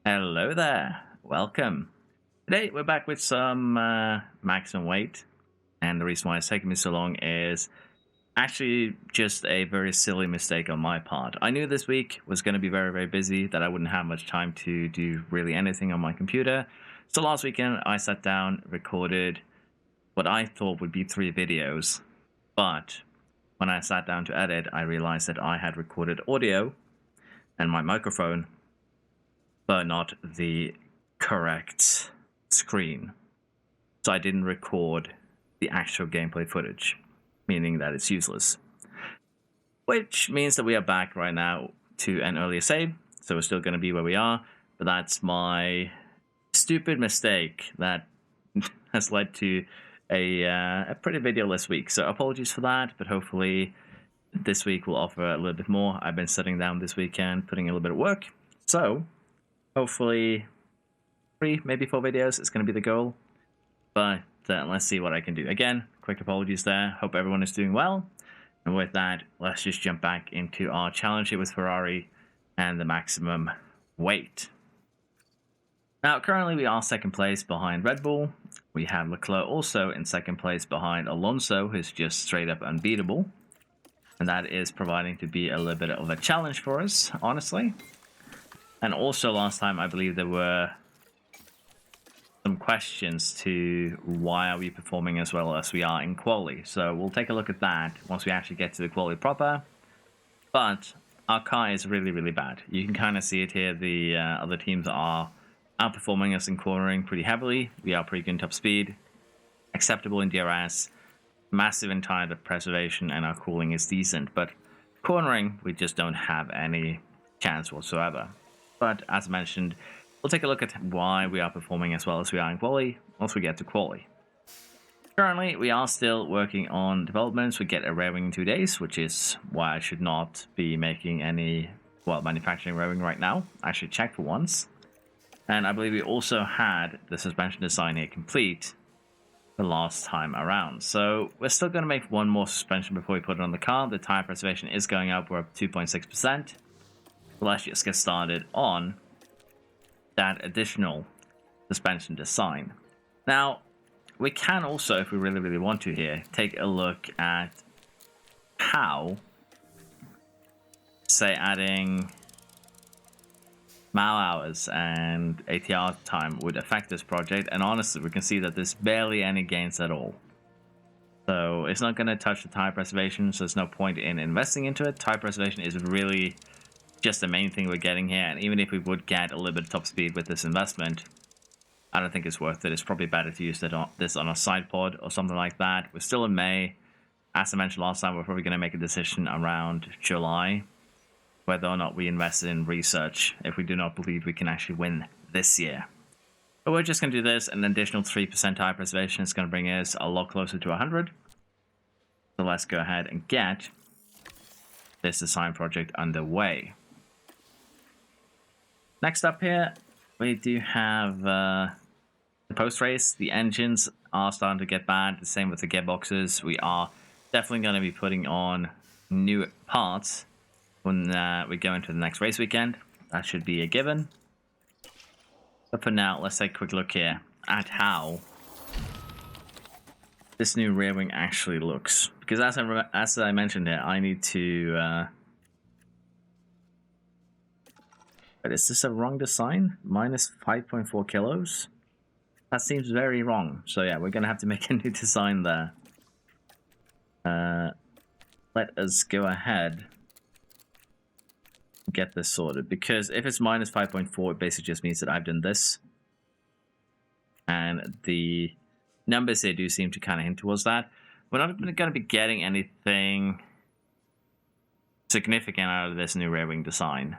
Hello there, welcome. Today we're back with some maximum weight, and the reason why it's taking me so long is actually just a very silly mistake on my part. I knew this week was going to be very busy, that I wouldn't have much time to do really anything on my computer. So last weekend I sat down, recorded what I thought would be 3 videos, but when I sat down to edit, I realized that I had recorded audio and my microphone, but not the correct screen. So I didn't record the actual gameplay footage, meaning that it's useless. Which means that we are back right now to an earlier save, so we're still going to be where we are, but that's my stupid mistake that has led to a pretty videoless week. So apologies for that, but hopefully this week will offer a little bit more. I've been sitting down this weekend, putting in a little bit of work, so hopefully 3, maybe 4 videos is going to be the goal, but let's see what I can do. Again, quick apologies there. Hope everyone is doing well. And with that, let's just jump back into our challenge here with Ferrari and the maximum weight. Now, currently we are second place behind Red Bull. We have Leclerc also in second place behind Alonso, who's just straight up unbeatable. And that is proving to be a little bit of a challenge for us, honestly. And also last time, I believe there were some questions to why are we performing as well as we are in quali. So we'll take a look at that once we actually get to the quali proper. But our car is really bad. You can kind of see it here. The other teams are outperforming us in cornering pretty heavily. We are pretty good in top speed, acceptable in DRS, massive in tire preservation, and our cooling is decent. But cornering, we just don't have any chance whatsoever. But as mentioned, we'll take a look at why we are performing as well as we are in quali once we get to quali. Currently, we are still working on developments. We get a rear wing in 2 days, which is why I should not be making any, manufacturing rear wing right now. I should check for once. And I believe we also had the suspension design here complete the last time around. So we're still going to make one more suspension before we put it on the car. The tire preservation is going up. We're up 2.6%. Let's just get started on that additional suspension design. Now, we can also, if we really want to here, take a look at how, say, adding mile hours and ATR time would affect this project, and honestly we can see that there's barely any gains at all. So it's not going to touch the tire preservation, so there's no point in investing into it. Tire preservation is really just the main thing we're getting here, and even if we would get a little bit of top speed with this investment, I don't think it's worth it. It's probably better to use this on a Sidepod or something like that. We're still in May. As I mentioned last time, we're probably going to make a decision around July whether or not we invest in research if we do not believe we can actually win this year. But we're just going to do this. An additional 3% tire preservation is going to bring us a lot closer to 100. So let's go ahead and get this design project underway. Next up here, we do have the post-race. The engines are starting to get bad. The same with the gearboxes. We are definitely going to be putting on new parts when we go into the next race weekend. That should be a given. But for now, let's take a quick look here at how this new rear wing actually looks. Because as I mentioned here, I need to... But is this a wrong design? Minus 5.4 kilos? That seems very wrong. So yeah, we're going to have to make a new design there. Let us go ahead and get this sorted. Because if it's minus 5.4, it basically just means that I've done this. And the numbers here do seem to kind of hint towards that. We're not going to be getting anything significant out of this new rear wing design,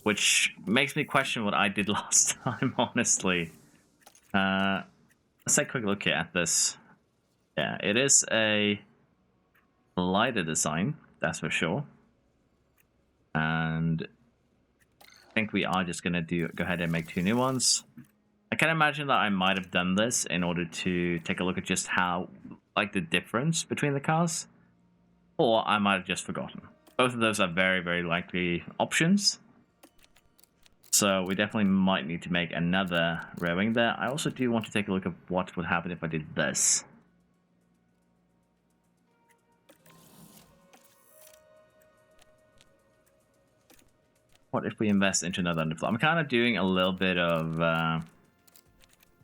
which makes me question what I did last time, honestly. Let's take a quick look here at this. Yeah, it is a lighter design, that's for sure. And I think we are just going to go ahead and make 2 new ones. I can imagine that I might have done this in order to take a look at just how, like, the difference between the cars. Or I might have just forgotten. Both of those are very likely options. So we definitely might need to make another rear wing there. I also do want to take a look at what would happen if I did this. What if we invest into another underfloor? I'm kind of doing a little bit of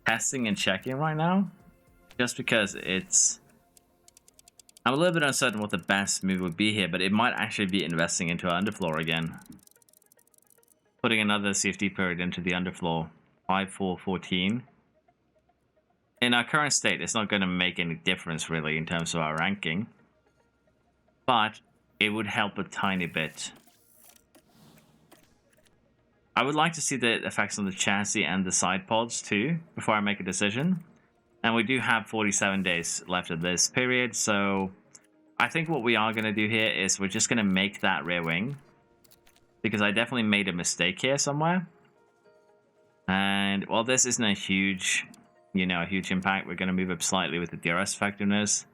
testing and checking right now, just because I'm a little bit uncertain what the best move would be here, but it might actually be investing into our underfloor again. Putting another CFD period into the underfloor, 5-4-14. In our current state, it's not going to make any difference really in terms of our ranking, but it would help a tiny bit. I would like to see the effects on the chassis and the side pods too before I make a decision. And we do have 47 days left of this period, so I think what we are going to do here is we're just going to make that rear wing, because I definitely made a mistake here somewhere. And while this isn't a huge, a huge impact, we're going to move up slightly with the DRS effectiveness.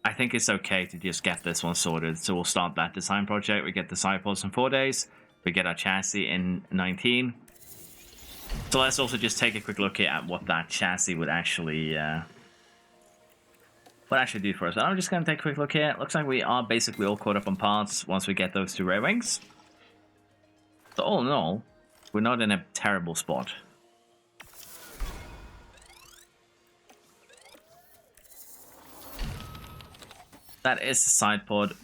I think it's okay to just get this one sorted. So we'll start that design project. We get the side pods in 4 days. We get our chassis in 19. So let's also just take a quick look here at what that chassis would actually do for us. And I'm just going to take a quick look here. It looks like we are basically all caught up on parts once we get those 2 rear wings. So all in all, we're not in a terrible spot. That is the Sidepod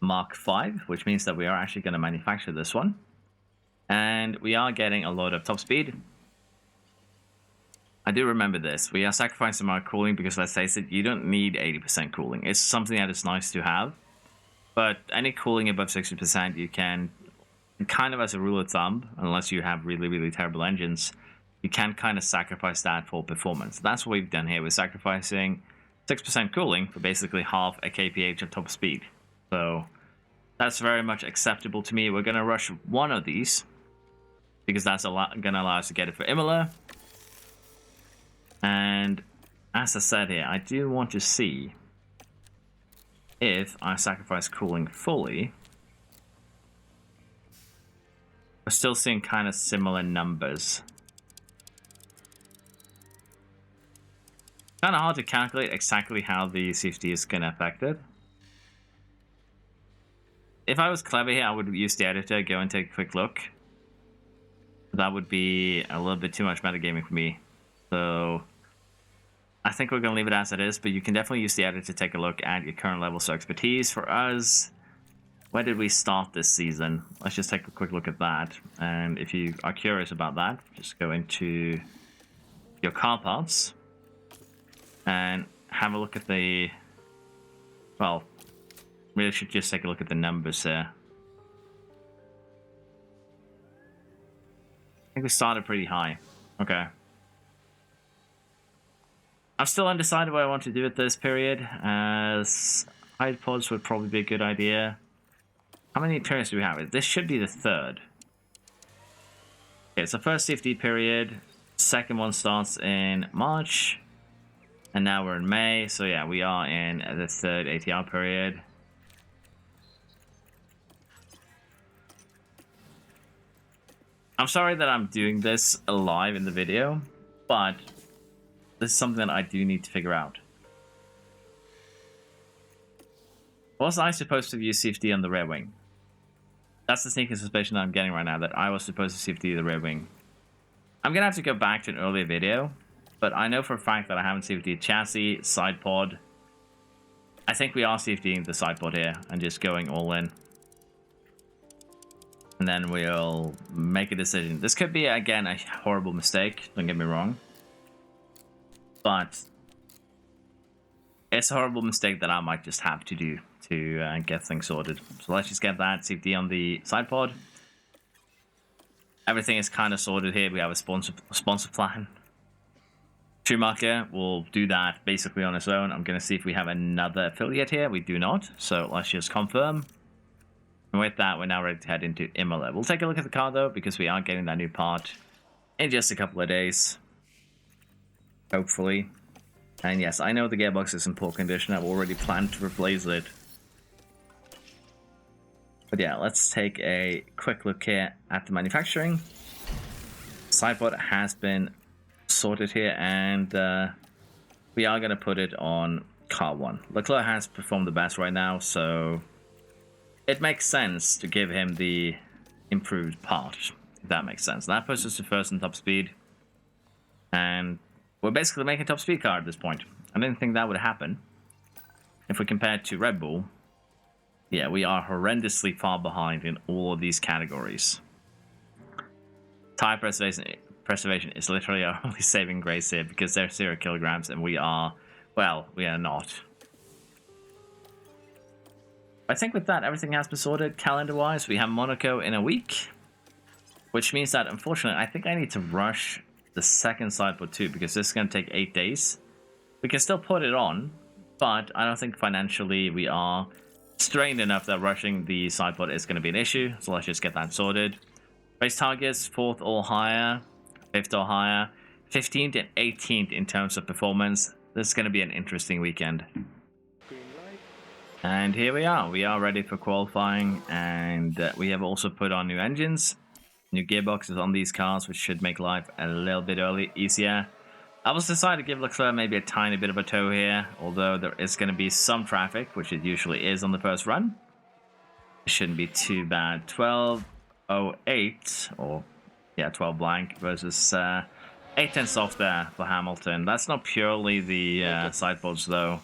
Mark V, which means that we are actually going to manufacture this one. And we are getting a lot of top speed. I do remember this. We are sacrificing our cooling because, let's face it, you don't need 80% cooling. It's something that is nice to have. But any cooling above 60%, you can, kind of as a rule of thumb, unless you have really, really terrible engines, you can kind of sacrifice that for performance. That's what we've done here. We're sacrificing 6% cooling for basically half a kph of top speed. So that's very much acceptable to me. We're going to rush one of these, because that's going to allow us to get it for Imola. And as I said here, I do want to see if I sacrifice cooling fully. We're still seeing kind of similar numbers. Kind of hard to calculate exactly how the CFD is going to affect it. If I was clever here, I would use the editor, go and take a quick look. That would be a little bit too much metagaming for me. So I think we're going to leave it as it is, but you can definitely use the editor to take a look at your current levels of expertise. For us, where did we start this season? Let's just take a quick look at that. And if you are curious about that, just go into your car parts and have a look at the, well, really should just take a look at the numbers here. I think we started pretty high. Okay. I'm still undecided what I want to do at this period, as hide pods would probably be a good idea. How many periods do we have? This should be the 3rd. Okay, it's the first CFD period. Second one starts in March. And now we're in May. So yeah, we are in the 3rd ATR period. I'm sorry that I'm doing this live in the video, but this is something that I do need to figure out. Was I supposed to use CFD on the rear wing? That's the sneaking suspicion I'm getting right now, that I was supposed to CFD the rear wing. I'm going to have to go back to an earlier video, but I know for a fact that I haven't CFD'd chassis, side pod. I think we are CFDing the side pod here and just going all in. And then we'll make a decision. This could be, again, a horrible mistake, don't get me wrong. But it's a horrible mistake that I might just have to do to get things sorted. So let's just get that CFD on the side pod. Everything is kind of sorted here. We have a sponsor plan. Schumacher will do that basically on his own. I'm going to see if we have another affiliate here. We do not. So let's just confirm. And with that, we're now ready to head into Imola. We'll take a look at the car though, because we are getting that new part in just a couple of days. Hopefully. And yes, I know the gearbox is in poor condition. I've already planned to replace it. But yeah, let's take a quick look here at the manufacturing. Sidepod has been sorted here, and we are going to put it on car 1. Leclerc has performed the best right now, so it makes sense to give him the improved part, if that makes sense. That puts us to first in top speed, and we're basically making a top speed car at this point. I didn't think that would happen. If we compare it to Red Bull, yeah, we are horrendously far behind in all of these categories. Tire preservation is literally our only saving grace here, because they're 0 kilograms and we are, well, we are not. I think with that, everything has been sorted calendar-wise. We have Monaco in a week, which means that, unfortunately, I think I need to rush the second Sidepod too, because this is going to take 8 days. We can still put it on, but I don't think financially we are strained enough that rushing the Sidepod is going to be an issue, so let's just get that sorted. Race targets, 4th or higher, 5th or higher, 15th and 18th in terms of performance. This is going to be an interesting weekend. And here we are ready for qualifying, and we have also put on new engines, new gearboxes on these cars, which should make life a little bit easier. I was decided to give Leclerc maybe a tiny bit of a tow here, although there is going to be some traffic, which it usually is on the first run. It shouldn't be too bad. 12.08, or yeah, 12 blank versus 8 tenths off there for Hamilton. That's not purely the Sidepods though,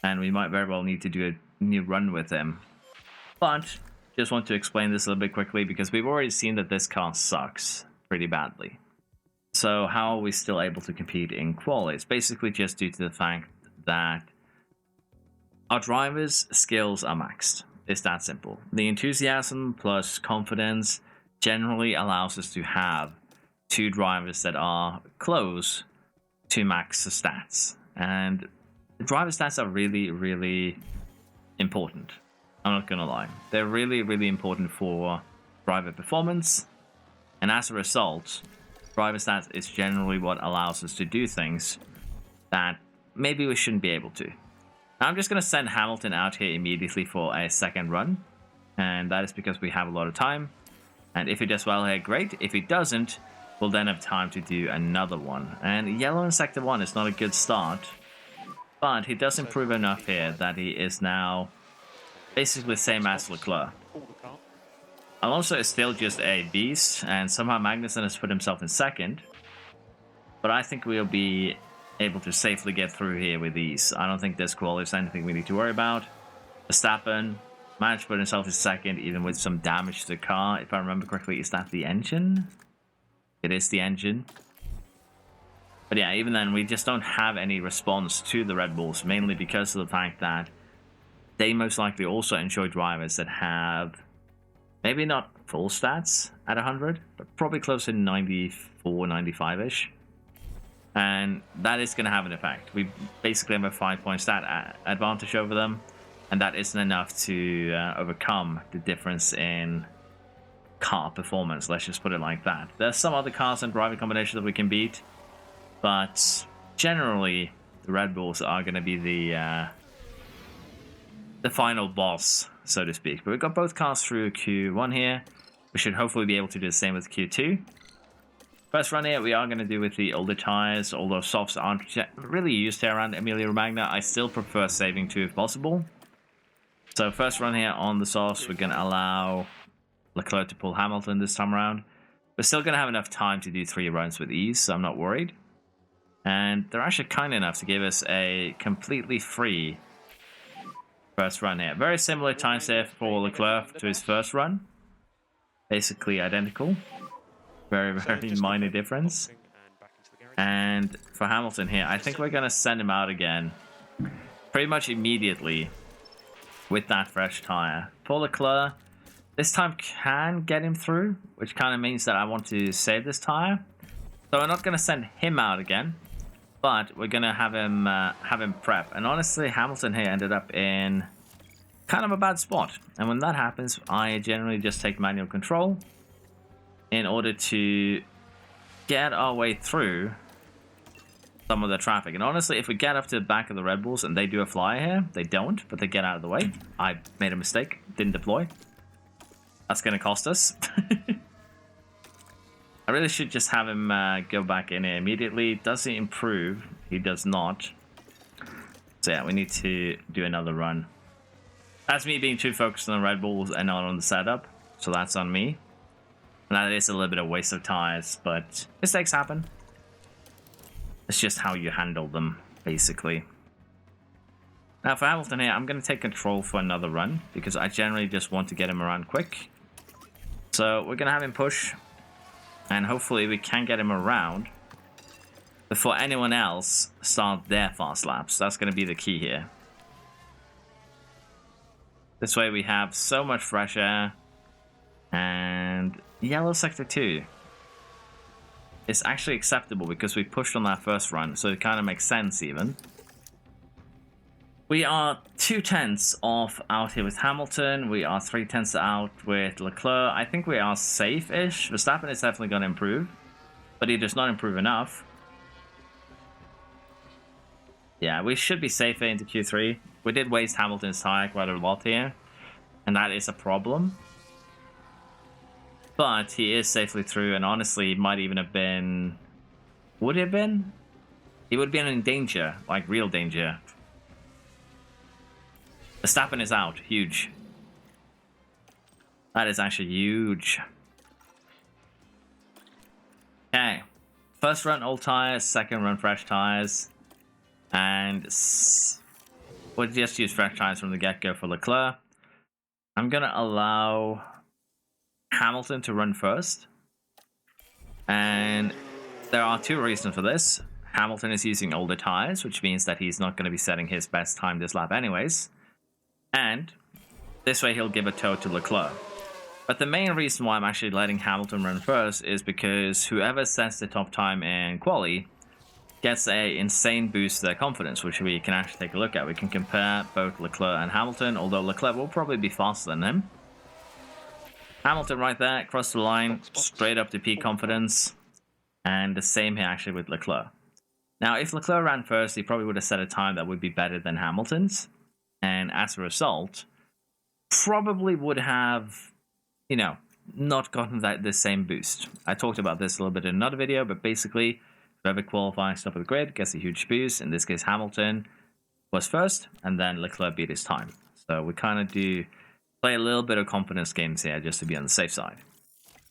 and we might very well need to do a new run with him. But just want to explain this a little bit quickly, because we've already seen that this car sucks pretty badly. So how are we still able to compete in quali? It's basically just due to the fact that our drivers' skills are maxed. It's that simple. The enthusiasm plus confidence generally allows us to have 2 drivers that are close to max stats. And the driver stats are really, really important. I'm not gonna lie. They're really, really important for driver performance. And as a result, driver stats is generally what allows us to do things that maybe we shouldn't be able to. Now, I'm just going to send Hamilton out here immediately for a second run, and that is because we have a lot of time. And if he does well here, great. If he doesn't, we'll then have time to do another one. And yellow in sector 1 is not a good start, but he does improve enough here that he is now basically the same as Leclerc. Alonso is still just a beast, and somehow Magnussen has put himself in second. But I think we'll be able to safely get through here with ease. I don't think this quality is anything we need to worry about. Verstappen managed to put himself in second, even with some damage to the car. If I remember correctly, is that the engine? It is the engine. But yeah, even then, we just don't have any response to the Red Bulls, mainly because of the fact that they most likely also enjoy drivers that have maybe not full stats at 100, but probably close to 94, 95-ish. And that is going to have an effect. We basically have a 5-point stat advantage over them, and that isn't enough to overcome the difference in car performance. Let's just put it like that. There's some other cars and driving combinations that we can beat, but generally the Red Bulls are going to be the final boss, so to speak. But we've got both cars through Q1 here. We should hopefully be able to do the same with Q2. First run here, we are going to do with the older tires, although softs aren't really used here around Emilia-Romagna. I still prefer saving 2 if possible. So first run here on the softs, we're going to allow Leclerc to pull Hamilton this time around. We're still going to have enough time to do 3 runs with ease, so I'm not worried. And they're actually kind enough to give us a completely free first run here. Very similar time save for Leclerc to his first run. Basically identical. Very, very minor difference. And for Hamilton here, I think we're going to send him out again pretty much immediately with that fresh tire. For Leclerc, this time can get him through, which kind of means that I want to save this tire. So we're not going to send him out again, but we're going to have him prep. And honestly, Hamilton here ended up in kind of a bad spot. And when that happens, I generally just take manual control in order to get our way through some of the traffic. And honestly, if we get up to the back of the Red Bulls and they do a flyer here, they don't, but they get out of the way. I made a mistake, didn't deploy. That's going to cost us. I really should just have him go back in here immediately. Does he improve? He does not. So yeah, we need to do another run. That's me being too focused on the Red Bulls and not on the setup. So that's on me. And that is a little bit of waste of tires, but mistakes happen. It's just how you handle them, basically. Now for Hamilton here, I'm going to take control for another run, because I generally just want to get him around quick. So we're going to have him push, and hopefully we can get him around before anyone else start their fast laps. That's going to be the key here. This way we have so much fresh air, and yellow sector 2 is actually acceptable because we pushed on that first run, so it kind of makes sense even. We are 2/10 off out here with Hamilton. We are 3/10 out with Leclerc. I think we are safe-ish. Verstappen is definitely going to improve, but he does not improve enough. Yeah, we should be safer into Q3. We did waste Hamilton's tire quite a lot here, and that is a problem. But he is safely through, and honestly, he might even have been... Would he have been? He would have been in danger, like real danger. Verstappen is out. Huge. That is actually huge. Okay. First run old tires, second run fresh tires. And we'll just use fresh tires from the get-go for Leclerc. I'm going to allow Hamilton to run first. And there are two reasons for this. Hamilton is using older tires, which means that he's not going to be setting his best time this lap anyways. And this way he'll give a toe to Leclerc. But the main reason why I'm actually letting Hamilton run first is because whoever sets the top time in quali gets an insane boost to their confidence, which we can actually take a look at. We can compare both Leclerc and Hamilton, although Leclerc will probably be faster than him. Hamilton right there, across the line, straight up to peak confidence. And the same here actually with Leclerc. Now, if Leclerc ran first, he probably would have set a time that would be better than Hamilton's. And as a result, probably would have, you know, not gotten the same boost. I talked about this a little bit in another video, but basically, whoever qualifies top of the grid gets a huge boost. In this case, Hamilton was first, and then Leclerc beat his time. So we kind of do play a little bit of confidence games here just to be on the safe side.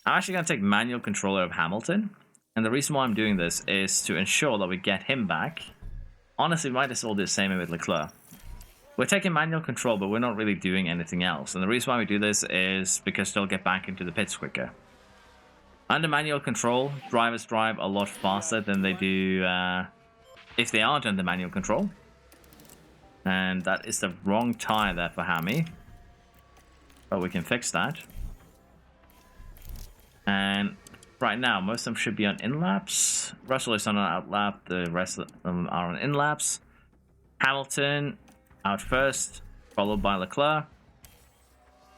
I'm actually going to take manual control of Hamilton, and the reason why I'm doing this is to ensure that we get him back. Honestly, we might as well do the same with Leclerc. We're taking manual control, but we're not really doing anything else. And the reason why we do this is because they'll get back into the pits quicker. Under manual control, drivers drive a lot faster than they do if they aren't under manual control. And that is the wrong tire there for Hammy. But we can fix that. And right now, most of them should be on in-laps. Russell is on an out-lap. The rest of them are on in-laps. Hamilton out first, followed by Leclerc.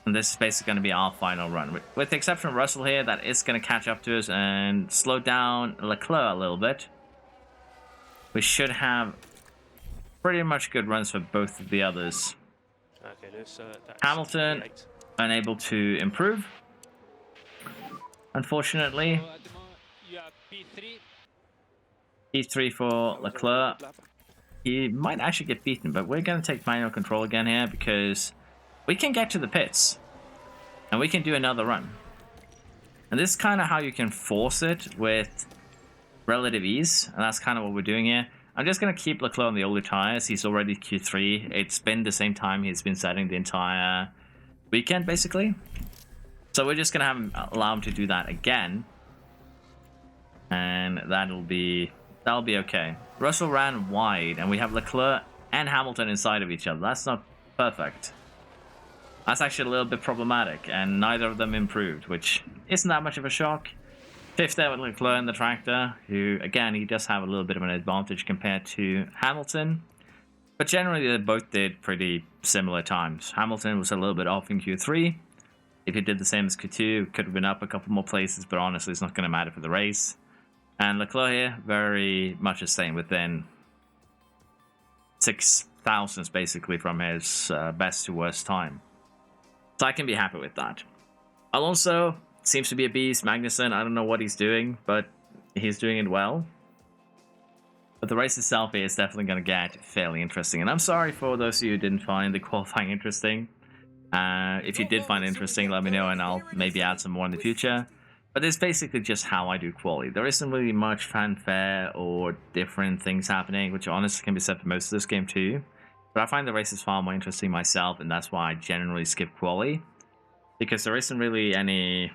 And this is basically going to be our final run. With the exception of Russell here, that is going to catch up to us and slow down Leclerc a little bit. We should have pretty much good runs for both of the others. Okay, Hamilton unable to improve, unfortunately. P3 for Leclerc. He might actually get beaten, but we're going to take manual control again here because we can get to the pits and we can do another run. And this is kind of how you can force it with relative ease, and that's kind of what we're doing here. I'm just going to keep Leclerc on the older tires. He's already Q3. It's been the same time he's been setting the entire weekend, basically. So we're just going to allow him to do that again. And that'll be okay. Russell ran wide, and we have Leclerc and Hamilton inside of each other. That's not perfect. That's actually a little bit problematic, and neither of them improved, which isn't that much of a shock. Fifth there with Leclerc in the tractor, who, again, he does have a little bit of an advantage compared to Hamilton. But generally, they both did pretty similar times. Hamilton was a little bit off in Q3. If he did the same as Q2, could have been up a couple more places, but honestly, it's not going to matter for the race. And Leclerc here, very much the same, within 6 thousandths basically from his best to worst time. So I can be happy with that. Alonso, seems to be a beast. Magnussen, I don't know what he's doing, but he's doing it well. But the race itself is definitely going to get fairly interesting. And I'm sorry for those of you who didn't find the qualifying interesting. If you did find it interesting, let me know and I'll maybe add some more in the future. But it's basically just how I do quali. There isn't really much fanfare or different things happening, which honestly can be said for most of this game too. But I find the races far more interesting myself, and that's why I generally skip quali. Because there isn't really any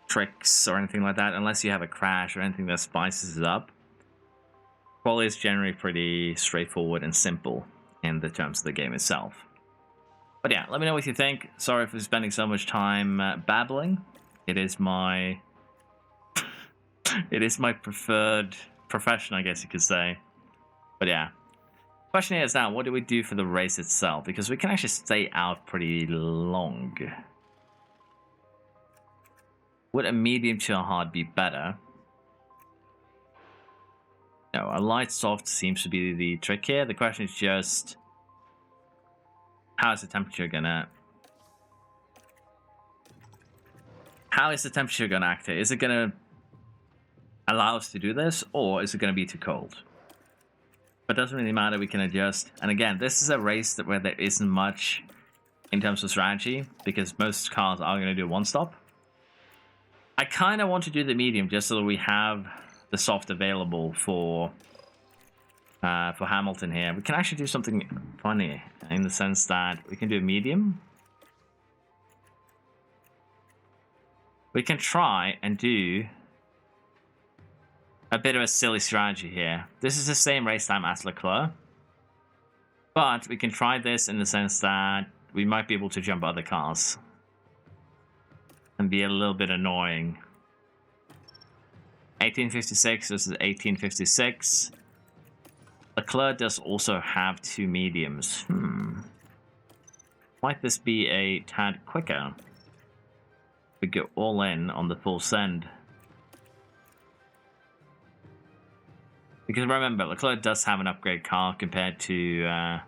tricks or anything like that, unless you have a crash or anything that spices it up. Quali is generally pretty straightforward and simple in the terms of the game itself. But yeah, let me know what you think. Sorry for spending so much time babbling. It is my preferred profession, I guess you could say. But yeah. Question here is now, what do we do for the race itself? Because we can actually stay out pretty long. Would a medium to a hard be better? No, a light soft seems to be the trick here. The question is just, how is the temperature gonna act here? Is it gonna allow us to do this, or is it gonna be too cold? But it doesn't really matter, we can adjust. And again, this is a race where there isn't much in terms of strategy, because most cars are gonna do one stop. I kind of want to do the medium just so that we have the soft available for Hamilton here. We can actually do something funny in the sense that we can do a medium. We can try and do a bit of a silly strategy here. This is the same race time as Leclerc, but we can try this in the sense that we might be able to jump other cars and be a little bit annoying. 1856 versus 1856. Leclerc does also have two mediums. Might this be a tad quicker? We go all in on the full send. Because remember, Leclerc does have an upgrade car compared to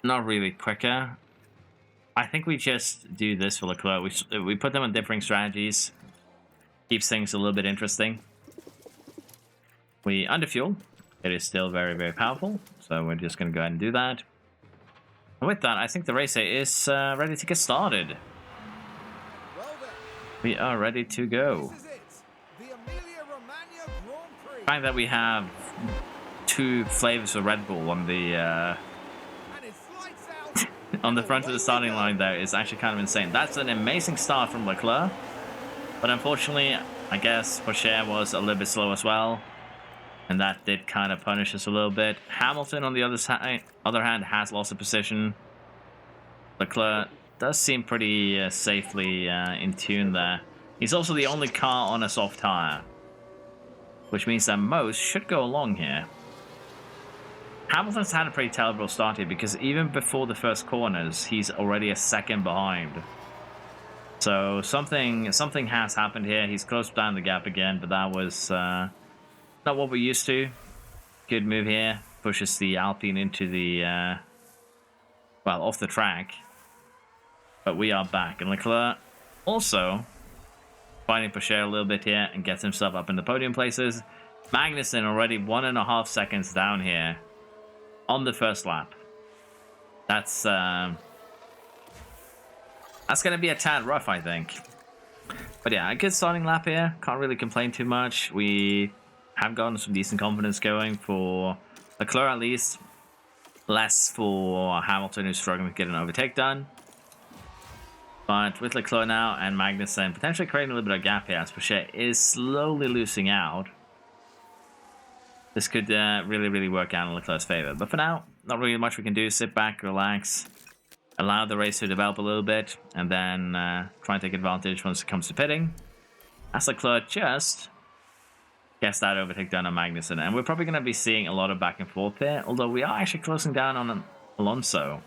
not really quicker. I think we just do this for Leclerc. We put them on differing strategies. Keeps things a little bit interesting. We underfuel. It is still very, very powerful. So we're just going to go ahead and do that. And with that, I think the race is ready to get started. We are ready to go. The fact that we have two flavors of Red Bull on the on the front of the starting line there is actually kind of insane. That's an amazing start from Leclerc, but unfortunately, I guess Porsche was a little bit slow as well, and that did kind of punish us a little bit. Hamilton, on the other hand, has lost a position. Leclerc does seem pretty safely in tune there. He's also the only car on a soft tire, which means that most should go along here. Hamilton's had a pretty terrible start here because even before the first corners, he's already a second behind. So something has happened here. He's closed down the gap again, but that was not what we're used to. Good move here. Pushes the Alpine into the, well, off the track. But we are back. And Leclerc also fighting Porsche a little bit here and gets himself up in the podium places. Magnussen already 1.5 seconds down here on the first lap. That's going to be a tad rough, I think. But yeah, a good starting lap here. Can't really complain too much. We have gotten some decent confidence going for Leclerc at least. Less for Hamilton, who's struggling to get an overtake done. But with Leclerc now and Magnussen potentially creating a little bit of gap here as Porsche is slowly losing out. This could really, really work out in Leclerc's favor. But for now, not really much we can do. Sit back, relax, allow the race to develop a little bit, and then try and take advantage once it comes to pitting. As Leclerc just gets that overtake done on Magnussen. And we're probably going to be seeing a lot of back and forth here, although we are actually closing down on Alonso.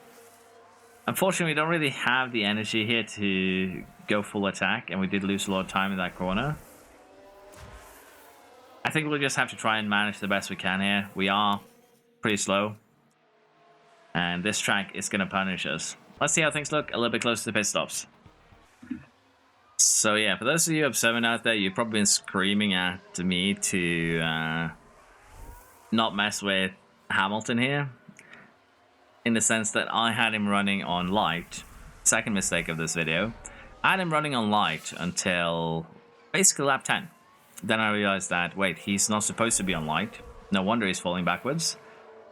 Unfortunately, we don't really have the energy here to go full attack, and we did lose a lot of time in that corner. I think we'll just have to try and manage the best we can here. We are pretty slow, and this track is going to punish us. let's see how things look a little bit closer to pit stops. So yeah, for those of you observing out there, you've probably been screaming at me to not mess with Hamilton here, in the sense that I had him running on light. Second mistake of this video. I had him running on light until basically lap 10. Then I realized that, wait, he's not supposed to be on light. No wonder he's falling backwards.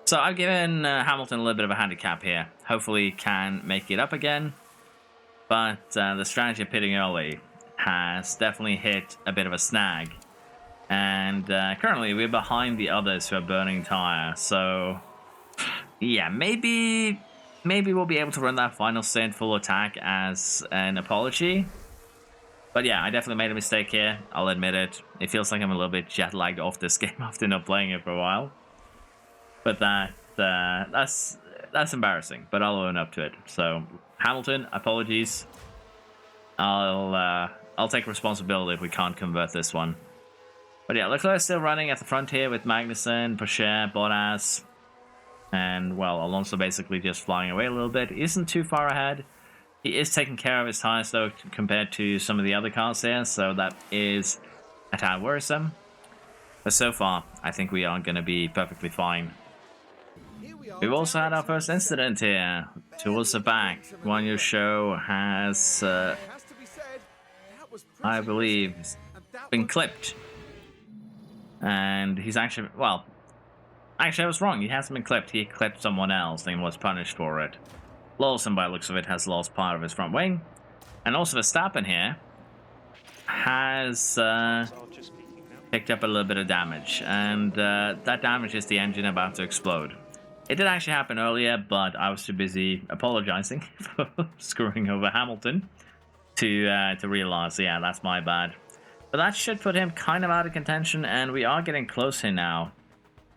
So I've given Hamilton a little bit of a handicap here. Hopefully he can make it up again. But the strategy of pitting early has definitely hit a bit of a snag. And currently we're behind the others who are burning tire. So yeah, maybe we'll be able to run that final stint full attack as an apology. But yeah, I definitely made a mistake here. I'll admit it. It feels like I'm a little bit jet lagged off this game after not playing it for a while. But that's embarrassing. But I'll own up to it. So Hamilton, apologies. I'll take responsibility if we can't convert this one. But yeah, Leclerc is still running at the front here with Magnussen, Pocher, Bottas. And, well, Alonso basically just flying away a little bit. He isn't too far ahead. He is taking care of his tires, though, compared to some of the other cars here. So that is a tad worrisome. But so far, I think we are going to be perfectly fine. We've also had our first incident here. Towards the back, Guan Yu Shou has, I believe, been clipped. And he's actually, well, actually I was wrong. He hasn't been clipped. He clipped someone else and was punished for it. Lawson, by the looks of it, has lost part of his front wing. And also Verstappen here has picked up a little bit of damage. And that damage is the engine about to explode. It did actually happen earlier, but I was too busy apologizing for screwing over Hamilton to realize, yeah, that's my bad. But that should put him kind of out of contention, and we are getting closer now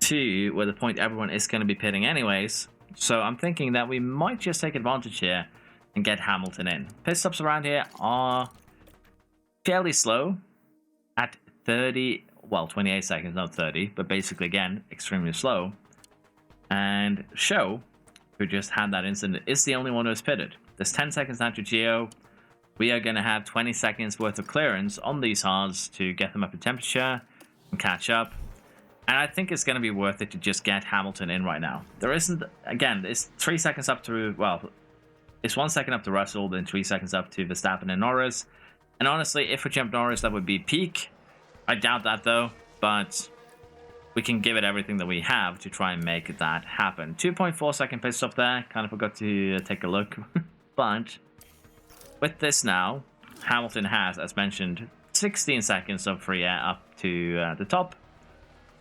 to where the point everyone is going to be pitting anyways. So I'm thinking that we might just take advantage here and get Hamilton in. Pit stops around here are fairly slow at 28 seconds, not 30, but basically, again, extremely slow. And Shou, who just had that incident, is the only one who has pitted. There's 10 seconds down to Gio. We are going to have 20 seconds worth of clearance on these hards to get them up in temperature and catch up. And I think it's going to be worth it to just get Hamilton in right now. There isn't, again, it's 3 seconds up to, well, it's 1 second up to Russell, then 3 seconds up to Verstappen and Norris. And honestly, if we jump Norris, that would be peak. I doubt that though, but we can give it everything that we have to try and make that happen. 2.4 second pit stop there. Kind of forgot to take a look. But with this now, Hamilton has, as mentioned, 16 seconds of free air up to the top.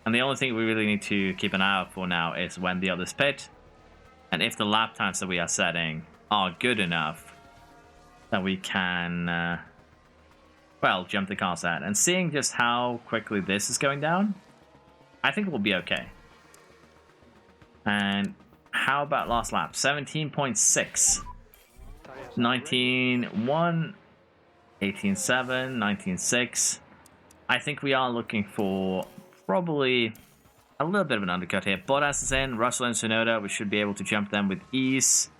And the only thing we really need to keep an eye out for now is when the others pit. And if the lap times that we are setting are good enough that we can, well, jump the cars out. And seeing just how quickly this is going down, I think we'll be okay. And how about last lap? 17.6. 19.1. 18.7. 19.6. I think we are looking for probably a little bit of an undercut here. Bottas is in. Russell and Tsunoda, we should be able to jump them with ease.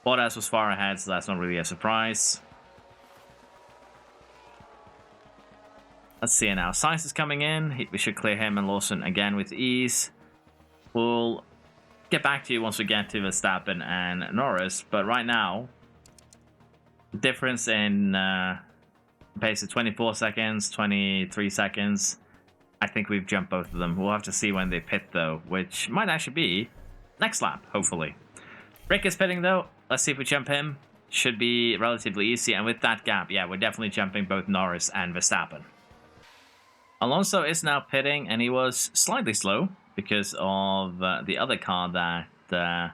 Bottas was far ahead, so that's not really a surprise. Let's see now. Sainz is coming in. We should clear him and Lawson again with ease. We'll get back to you once we get to Verstappen and Norris. But right now, the difference in pace is 24 seconds, 23 seconds. I think we've jumped both of them. We'll have to see when they pit, though, which might actually be next lap, hopefully. Rick is pitting, though. Let's see if we jump him. Should be relatively easy. And with that gap, yeah, we're definitely jumping both Norris and Verstappen. Alonso is now pitting, and he was slightly slow because of the other car that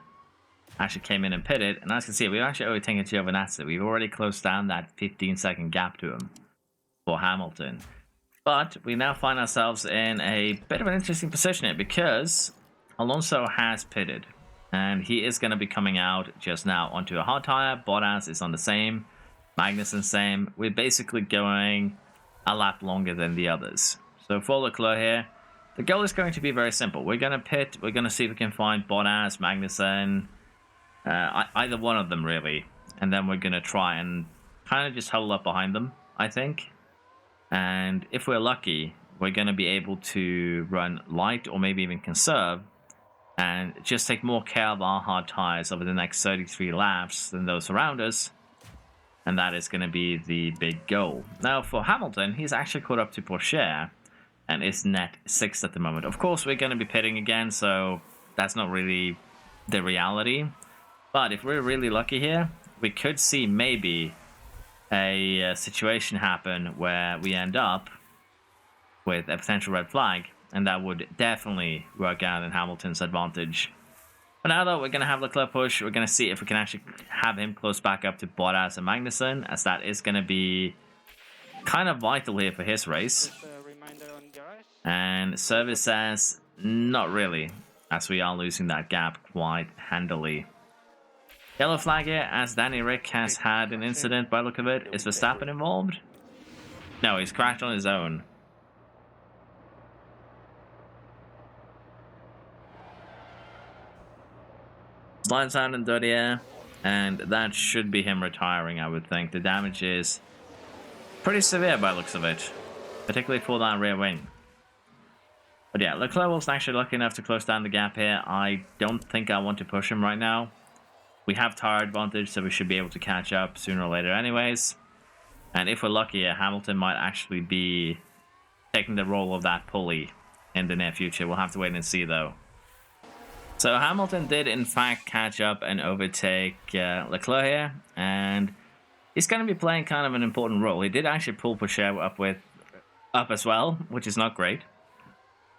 actually came in and pitted. And as you can see, we've actually overtaken Giovinazzi. We've already closed down that 15-second gap to him for Hamilton. But we now find ourselves in a bit of an interesting position here because Alonso has pitted. And he is going to be coming out just now onto a hard tire. Bottas is on the same. Magnussen same. We're basically going a lap longer than the others. So for Leclerc here, the goal is going to be very simple. We're going to pit. We're going to see if we can find Bottas, Magnussen, Either one of them, really. And then we're going to try and kind of just huddle up behind them, I think. And if we're lucky, we're going to be able to run light or maybe even conserve and just take more care of our hard tires over the next 33 laps than those around us. And that is going to be the big goal. Now, for Hamilton, he's actually caught up to Porsche and is net 6th at the moment. Of course, we're going to be pitting again, so that's not really the reality. But if we're really lucky here, we could see maybe a situation happen where we end up with a potential red flag, and that would definitely work out in Hamilton's advantage. But now, though, we're going to have Leclerc push. We're going to see if we can actually have him close back up to Bottas and Magnussen, as that is going to be kind of vital here for his race. And service says not really, as we are losing that gap quite handily. Yellow flag here, as Danny Rick has had an incident by the look of it. Is Verstappen involved? No, he's crashed on his own. Slides out in dirty air, and that should be him retiring, I would think. The damage is pretty severe by the looks of it, particularly for that rear wing. But yeah, Leclerc was actually lucky enough to close down the gap here. I don't think I want to push him right now. We have tire advantage, so we should be able to catch up sooner or later anyways. And if we're lucky, Hamilton might actually be taking the role of that pulley in the near future. We'll have to wait and see, though. So Hamilton did, in fact, catch up and overtake Leclerc here. And he's going to be playing kind of an important role. He did actually pull Porsche up as well, which is not great.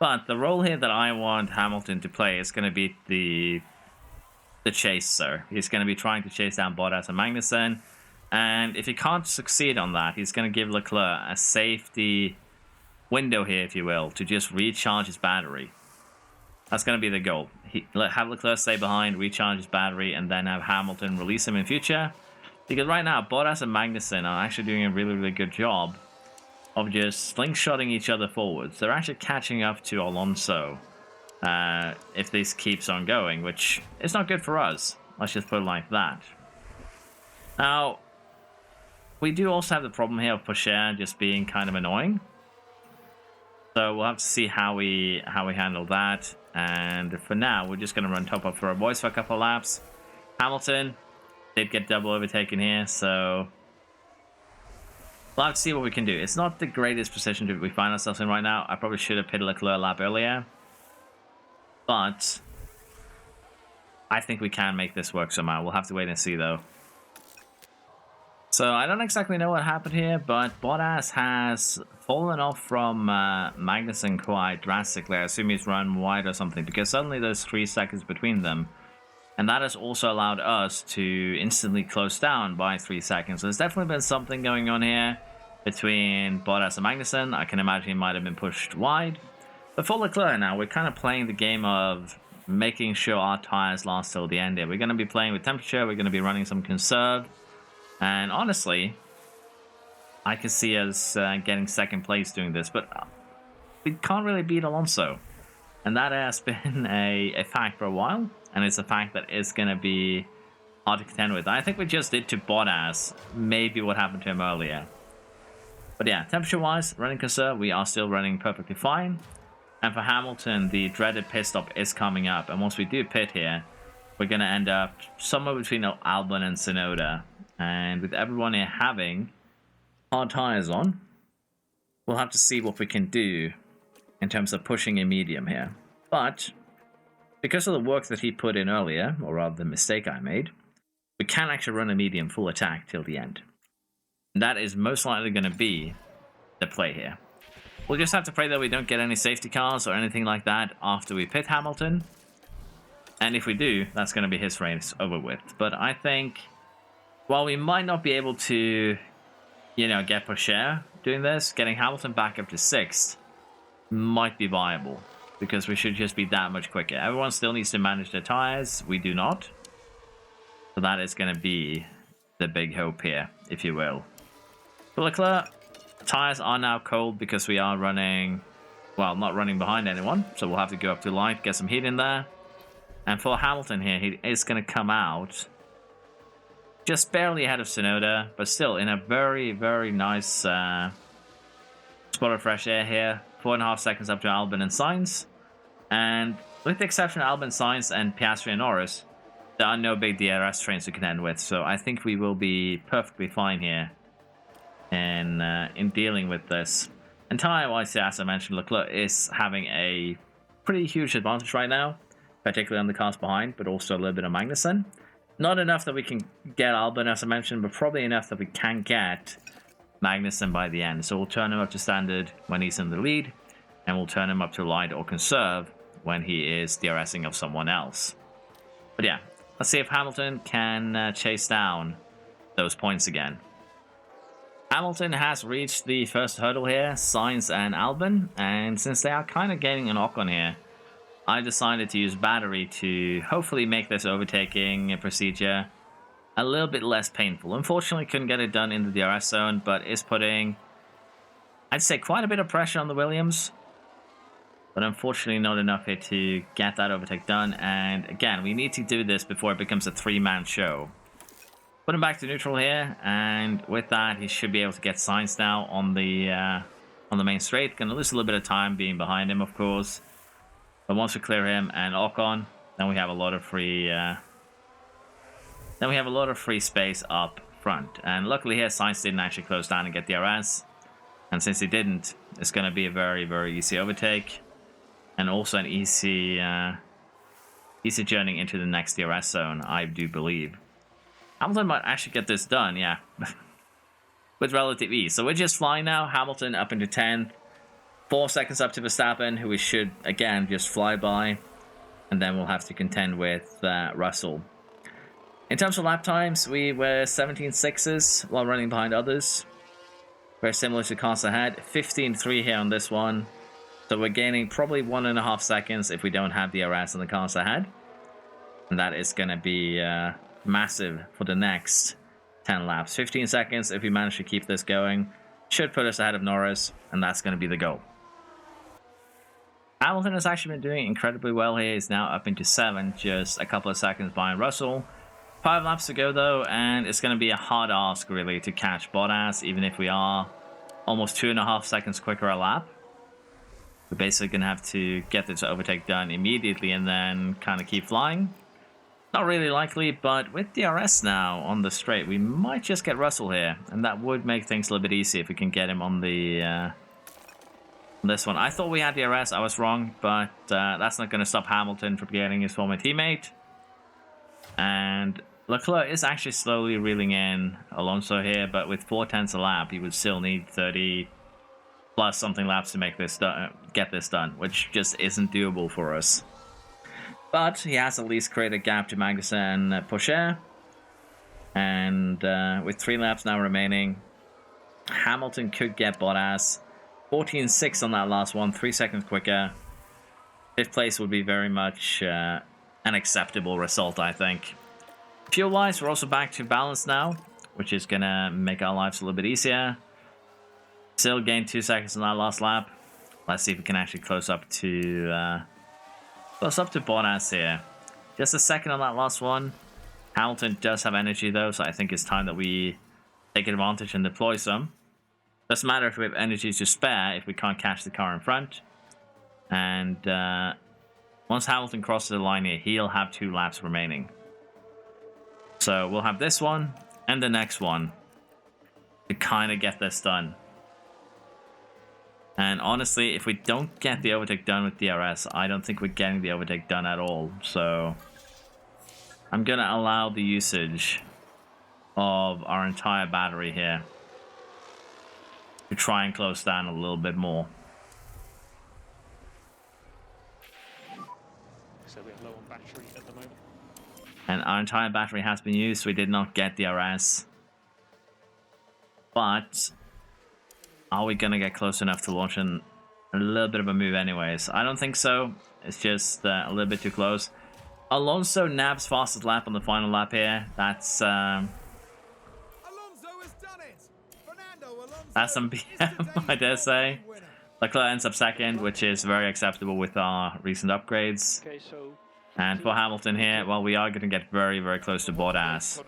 But the role here that I want Hamilton to play is going to be the chaser. He's going to be trying to chase down Bottas and Magnussen. And if he can't succeed on that, he's going to give Leclerc a safety window here, if you will, to just recharge his battery. That's going to be the goal. Have Leclerc stay behind, recharge his battery, and then have Hamilton release him in future. Because right now, Bottas and Magnussen are actually doing a really, really good job of just slingshotting each other forwards. They're actually catching up to Alonso if this keeps on going, which is not good for us. Let's just put it like that. Now, we do also have the problem here of Porsche just being kind of annoying. So we'll have to see how we handle that. And for now, we're just going to run top up for our boys for a couple of laps. Hamilton did get double overtaken here, so we'll have to see what we can do. It's not the greatest position we find ourselves in right now. I probably should have pitted Leclerc a lap earlier. But I think we can make this work somehow. We'll have to wait and see, though. So I don't exactly know what happened here, but Bottas has fallen off from Magnussen quite drastically. I assume he's run wide or something, because suddenly there's 3 seconds between them. And that has also allowed us to instantly close down by 3 seconds. So there's definitely been something going on here between Bottas and Magnussen. I can imagine he might have been pushed wide. But for Leclerc now, we're kind of playing the game of making sure our tires last till the end here. We're going to be playing with temperature. We're going to be running some conserve. And honestly, I can see us getting second place doing this. But we can't really beat Alonso. And that has been a fact for a while. And it's a fact that is going to be hard to contend with. I think we just did to Bottas maybe what happened to him earlier. But yeah, temperature-wise, running conserve, we are still running perfectly fine. And for Hamilton, the dreaded pit stop is coming up. And once we do pit here, we're going to end up somewhere between Albon and Tsunoda. And with everyone here having hard tires on, we'll have to see what we can do in terms of pushing a medium here. But because of the work that he put in earlier, or rather the mistake I made, we can actually run a medium full attack till the end. And that is most likely going to be the play here. We'll just have to pray that we don't get any safety cars or anything like that after we pit Hamilton. And if we do, that's going to be his race over with. But I think, while we might not be able to, get Porsche doing this, getting Hamilton back up to 6th might be viable. Because we should just be that much quicker. Everyone still needs to manage their tires. We do not. So that is going to be the big hope here, if you will. For Leclerc, tires are now cold because we are running, well, not running behind anyone. So we'll have to go up to light, get some heat in there. And for Hamilton here, he is going to come out just barely ahead of Tsunoda, but still in a very, very nice spot of fresh air here. 4.5 seconds up to Albon and Sainz. And with the exception of Albon, Sainz, and Piastri and Norris, there are no big DRS trains to contend with. So I think we will be perfectly fine here in dealing with this. And tire-wise, as I mentioned, Leclerc is having a pretty huge advantage right now, particularly on the cars behind, but also a little bit of Magnussen. Not enough that we can get Albon, as I mentioned, but probably enough that we can get Magnussen by the end. So we'll turn him up to standard when he's in the lead, and we'll turn him up to light or conserve when he is DRSing of someone else. But yeah, let's see if Hamilton can chase down those points again. Hamilton has reached the first hurdle here, Sainz and Albon, and since they are kind of getting an Ocon here, I decided to use battery to hopefully make this overtaking procedure a little bit less painful. Unfortunately, couldn't get it done in the DRS zone, but is putting, I'd say, quite a bit of pressure on the Williams. But unfortunately, not enough here to get that overtake done. And again, we need to do this before it becomes a three-man show. Put him back to neutral here, and with that, he should be able to get Sainz now on the main straight. Gonna lose a little bit of time being behind him, of course. But once we clear him and Ocon, then we have a lot of free. Then we have a lot of free space up front. And luckily here, Sainz didn't actually close down and get DRS. And since he didn't, it's going to be a very, very easy overtake, and also an easy journey into the next DRS zone, I do believe. Hamilton might actually get this done, yeah, with relative ease. So we're just flying now. Hamilton up into 10th. 4 seconds up to Verstappen, who we should, again, just fly by. And then we'll have to contend with Russell. In terms of lap times, we were 17.6s while running behind others. Very similar to cars ahead. 15.3 here on this one. So we're gaining probably 1.5 seconds if we don't have DRS on the cars ahead. And that is going to be massive for the next 10 laps. 15 seconds if we manage to keep this going. Should put us ahead of Norris, and that's going to be the goal. Hamilton has actually been doing incredibly well here. He's now up into 7, just a couple of seconds behind Russell. 5 laps to go though, and it's going to be a hard ask really to catch Bottas, even if we are almost 2.5 seconds quicker a lap. We're basically going to have to get this overtake done immediately and then kind of keep flying. Not really likely, but with DRS now on the straight, we might just get Russell here, and that would make things a little bit easier if we can get him on the this one. I thought we had DRS, I was wrong, but that's not going to stop Hamilton from getting his former teammate. And Leclerc is actually slowly reeling in Alonso here, but with 4/10 a lap, he would still need 30 plus something laps to make this get this done, which just isn't doable for us. But he has at least created a gap to Magnussen and Pocher. And with 3 laps now remaining, Hamilton could get Bottas. 14.6 on that last one, 3 seconds quicker. 5th place would be very much an acceptable result, I think. Fuel-wise, we're also back to balance now, which is going to make our lives a little bit easier. Still gained 2 seconds on that last lap. Let's see if we can actually close up to Bottas here. Just a second on that last one. Hamilton does have energy though, so I think it's time that we take advantage and deploy some. Doesn't matter if we have energy to spare if we can't catch the car in front. And once Hamilton crosses the line here, he'll have 2 laps remaining. So we'll have this one and the next one to kind of get this done. And honestly, if we don't get the overtake done with DRS, I don't think we're getting the overtake done at all. So I'm going to allow the usage of our entire battery here to try and close down a little bit more. So we're low on battery at the moment. And our entire battery has been used. We did not get DRS. But are we going to get close enough to launch a little bit of a move anyways? I don't think so. It's just a little bit too close. Alonso nabs fastest lap on the final lap here. That's some BM, I dare say. Leclerc ends up second, which is very acceptable with our recent upgrades. Okay, so And for Hamilton here, well, we are going to get very, very close to Bottas.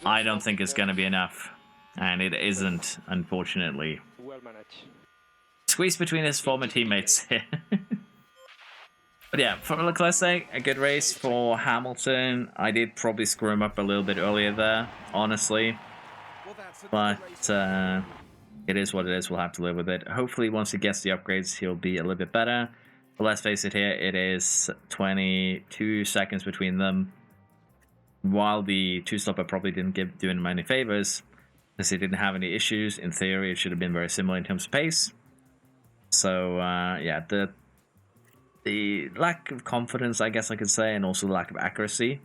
I don't think it's going to be enough. And it isn't, unfortunately. Well managed. Squeeze between his former teammates here. But yeah, for Leclerc's sake, a good race. For Hamilton, I did probably screw him up a little bit earlier there, honestly. But it is what it is. We'll have to live with it. Hopefully, once he gets the upgrades, he'll be a little bit better. But let's face it here, it is 22 seconds between them. While the two-stopper probably didn't do him any favors, because he didn't have any issues. In theory, it should have been very similar in terms of pace. So, yeah, the lack of confidence, I guess I could say, and also the lack of accuracy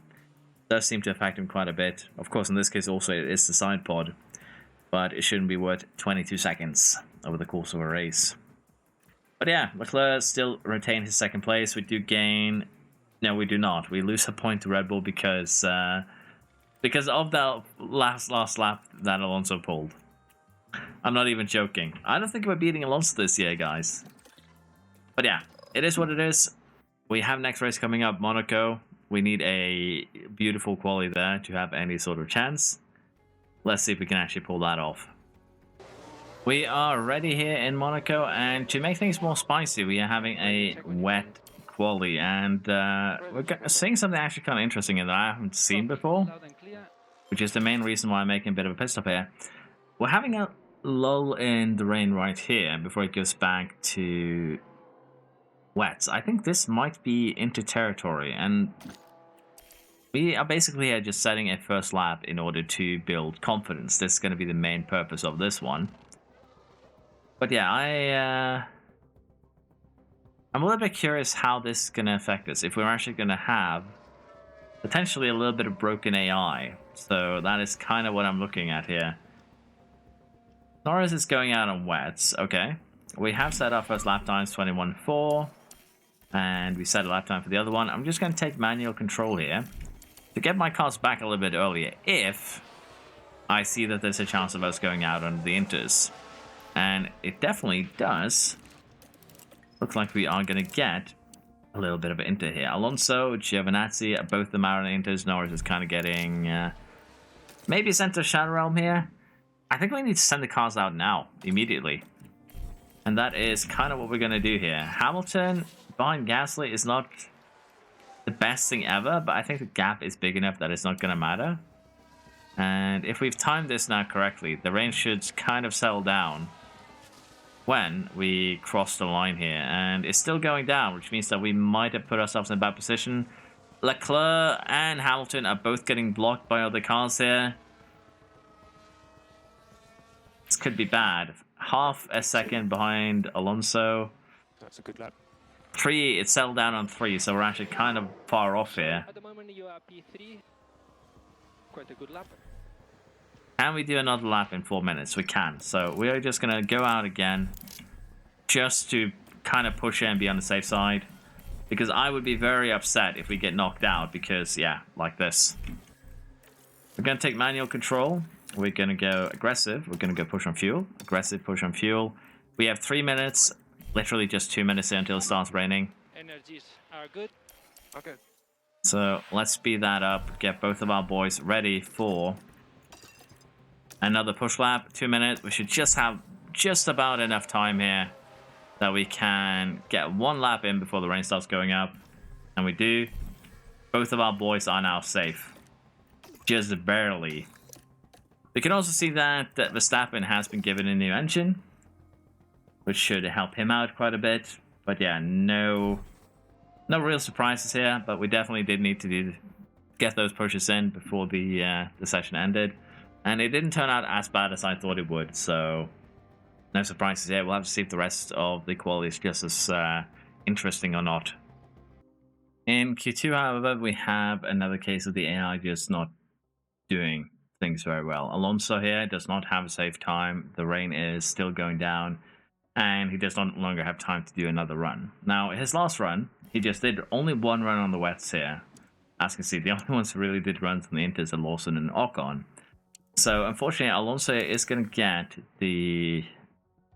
does seem to affect him quite a bit. Of course, in this case, also, it is the Sidepod, but it shouldn't be worth 22 seconds over the course of a race. But yeah, Leclerc still retained his second place. We do gain... No, we do not. We lose a point to Red Bull because of that last lap that Alonso pulled. I'm not even joking. I don't think we're beating Alonso this year, guys. But yeah, it is what it is. We have next race coming up, Monaco. We need a beautiful quality there to have any sort of chance. Let's see if we can actually pull that off. We are ready here in Monaco, and to make things more spicy, we are having a wet quali, and we're seeing something actually kind of interesting that I haven't seen before, which is the main reason why I'm making a bit of a pit stop here. We're having a lull in the rain right here before it goes back to wets. I think this might be into territory, and we are basically here just setting a first lap in order to build confidence. This is going to be the main purpose of this one. But yeah, I'm a little bit curious how this is going to affect us. If we're actually going to have potentially a little bit of broken AI. So that is kind of what I'm looking at here. Norris is going out on wets. Okay. We have set our first lap times 21.4. And we set a lap time for the other one. I'm just going to take manual control here to get my cars back a little bit earlier if I see that there's a chance of us going out on the inters. And it definitely does. Looks like we are going to get a little bit of an inter here. Alonso, Giovinazzi, both the Marin inters. Norris is kind of getting maybe sent to Shadow Realm here. I think we need to send the cars out now, immediately. And that is kind of what we're going to do here. Hamilton behind Gasly is not the best thing ever, but I think the gap is big enough that it's not going to matter. And if we've timed this now correctly, the rain should kind of settle down when we cross the line here. And it's still going down, which means that we might have put ourselves in a bad position. Leclerc and Hamilton are both getting blocked by other cars here. This could be bad. Half a second behind Alonso. That's a good lap. 3, it's settled down on 3, so we're actually kind of far off here. At the moment you are P3. Quite a good lap. Can we do another lap in 4 minutes? We can. So we're just going to go out again just to kind of push it and be on the safe side. Because I would be very upset if we get knocked out because, yeah, like this. We're going to take manual control. We're going to go aggressive. We're going to go push on fuel. Aggressive push on fuel. We have 3 minutes. Literally just 2 minutes here until it starts raining. Energies are good. Okay. So let's speed that up. Get both of our boys ready for another push lap. 2 minutes. We should just have just about enough time here that we can get one lap in before the rain starts going up. And we do. Both of our boys are now safe. Just barely. We can also see that Verstappen has been given a new engine, which should help him out quite a bit. But yeah, no real surprises here, but we definitely did need to get those pushes in before the session ended. And it didn't turn out as bad as I thought it would, so no surprises here. We'll have to see if the rest of the quality is just as interesting or not. In Q2, however, we have another case of the AI just not doing things very well. Alonso here does not have a safe time. The rain is still going down, and he does not longer have time to do another run. Now, his last run, he just did only one run on the wets here. As you can see, the only ones who really did runs on the inters are Lawson and Ocon. So, unfortunately, Alonso is going to get the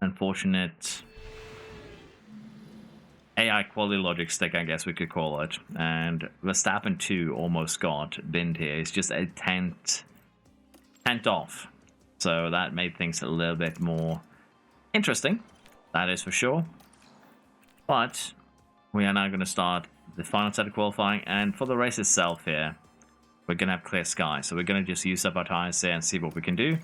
unfortunate AI quality logic stick, I guess we could call it. And Verstappen 2 almost got binned here. It's just a tenth off. So that made things a little bit more interesting. That is for sure. But we are now going to start the final set of qualifying. And for the race itself here, we're going to have clear sky. So we're going to just use up our tires here and see what we can do.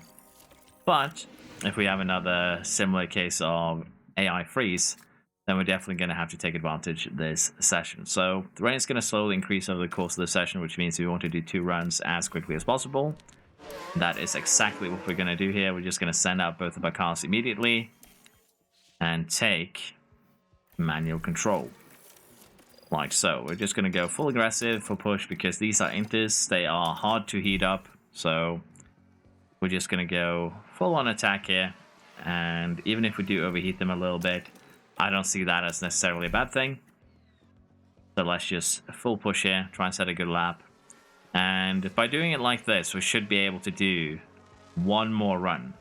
But if we have another similar case of AI freeze, then we're definitely going to have to take advantage of this session. So the rain is going to slowly increase over the course of the session, which means we want to do 2 runs as quickly as possible. That is exactly what we're going to do here. We're just going to send out both of our cars immediately and take manual control. Like so. We're just going to go full aggressive for push because these are inters. They are hard to heat up. So we're just going to go full on attack here. And even if we do overheat them a little bit, I don't see that as necessarily a bad thing. So let's just full push here, try and set a good lap. And by doing it like this, we should be able to do 1 more run.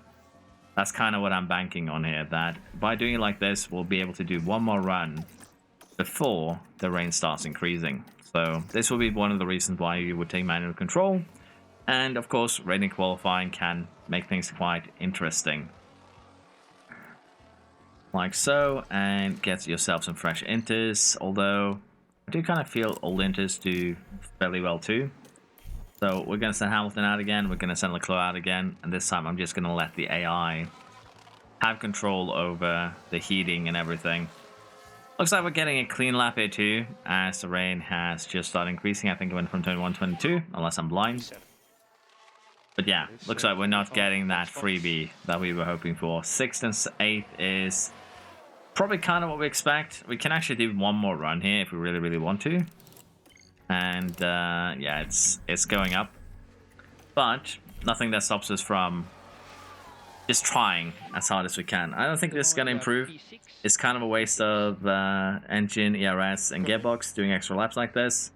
That's kind of what I'm banking on here, that by doing it like this, we'll be able to do 1 more run before the rain starts increasing. So this will be one of the reasons why you would take manual control. And of course, rating qualifying can make things quite interesting. Like so, and get yourself some fresh inters, although I do kind of feel old inters do fairly well too. So we're going to send Hamilton out again, we're going to send Leclerc out again, and this time I'm just going to let the AI have control over the heating and everything. Looks like we're getting a clean lap here too, as the rain has just started increasing. I think it went from 21 to 22, unless I'm blind. But yeah, looks like we're not getting that freebie that we were hoping for. 6th and 8th is probably kind of what we expect. We can actually do 1 more run here if we really, really want to. And yeah, it's going up. But nothing that stops us from just trying as hard as we can. I don't think this is going to improve. It's kind of a waste of engine, ERS, and gearbox doing extra laps like this.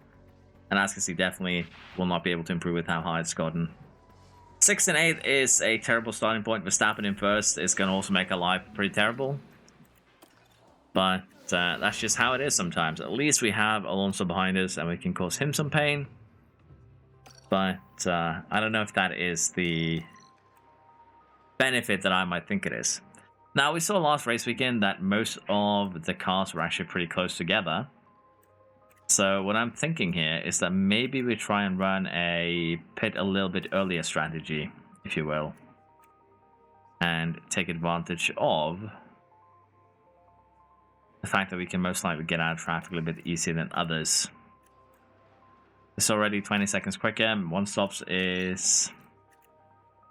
And as you can see, definitely will not be able to improve with how high it's gotten. 6th and 8th is a terrible starting point. Verstappen in first is going to also make our life pretty terrible. But that's just how it is sometimes. At least we have Alonso behind us and we can cause him some pain. But I don't know if that is the benefit that I might think it is. Now, we saw last race weekend that most of the cars were actually pretty close together. So what I'm thinking here is that maybe we try and run a pit a little bit earlier strategy, if you will. And take advantage of the fact that we can most likely get out of traffic a little bit easier than others. It's already 20 seconds quicker. 1 stops is...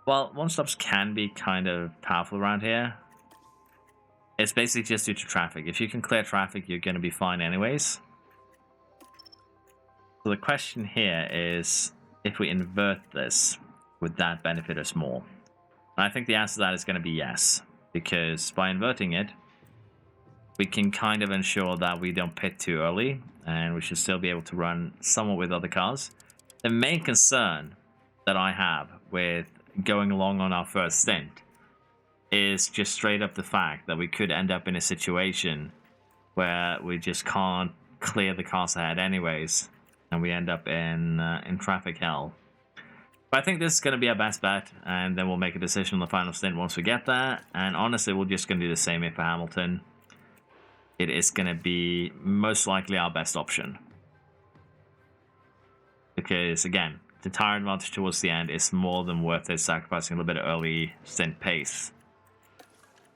well, 1 stops can be kind of powerful around here. It's basically just due to traffic. If you can clear traffic, you're going to be fine anyways. So the question here is, if we invert this, would that benefit us more? And I think the answer to that is going to be yes. Because by inverting it, we can kind of ensure that we don't pit too early, and we should still be able to run somewhat with other cars. The main concern that I have with going along on our first stint is just straight up the fact that we could end up in a situation where we just can't clear the cars ahead anyways, and we end up in traffic hell. But I think this is going to be our best bet, and then we'll make a decision on the final stint once we get there. And honestly, we're just going to do the same here for Hamilton. It is going to be most likely our best option. Because, again, the tire advantage towards the end is more than worth it, sacrificing a little bit of early stint pace.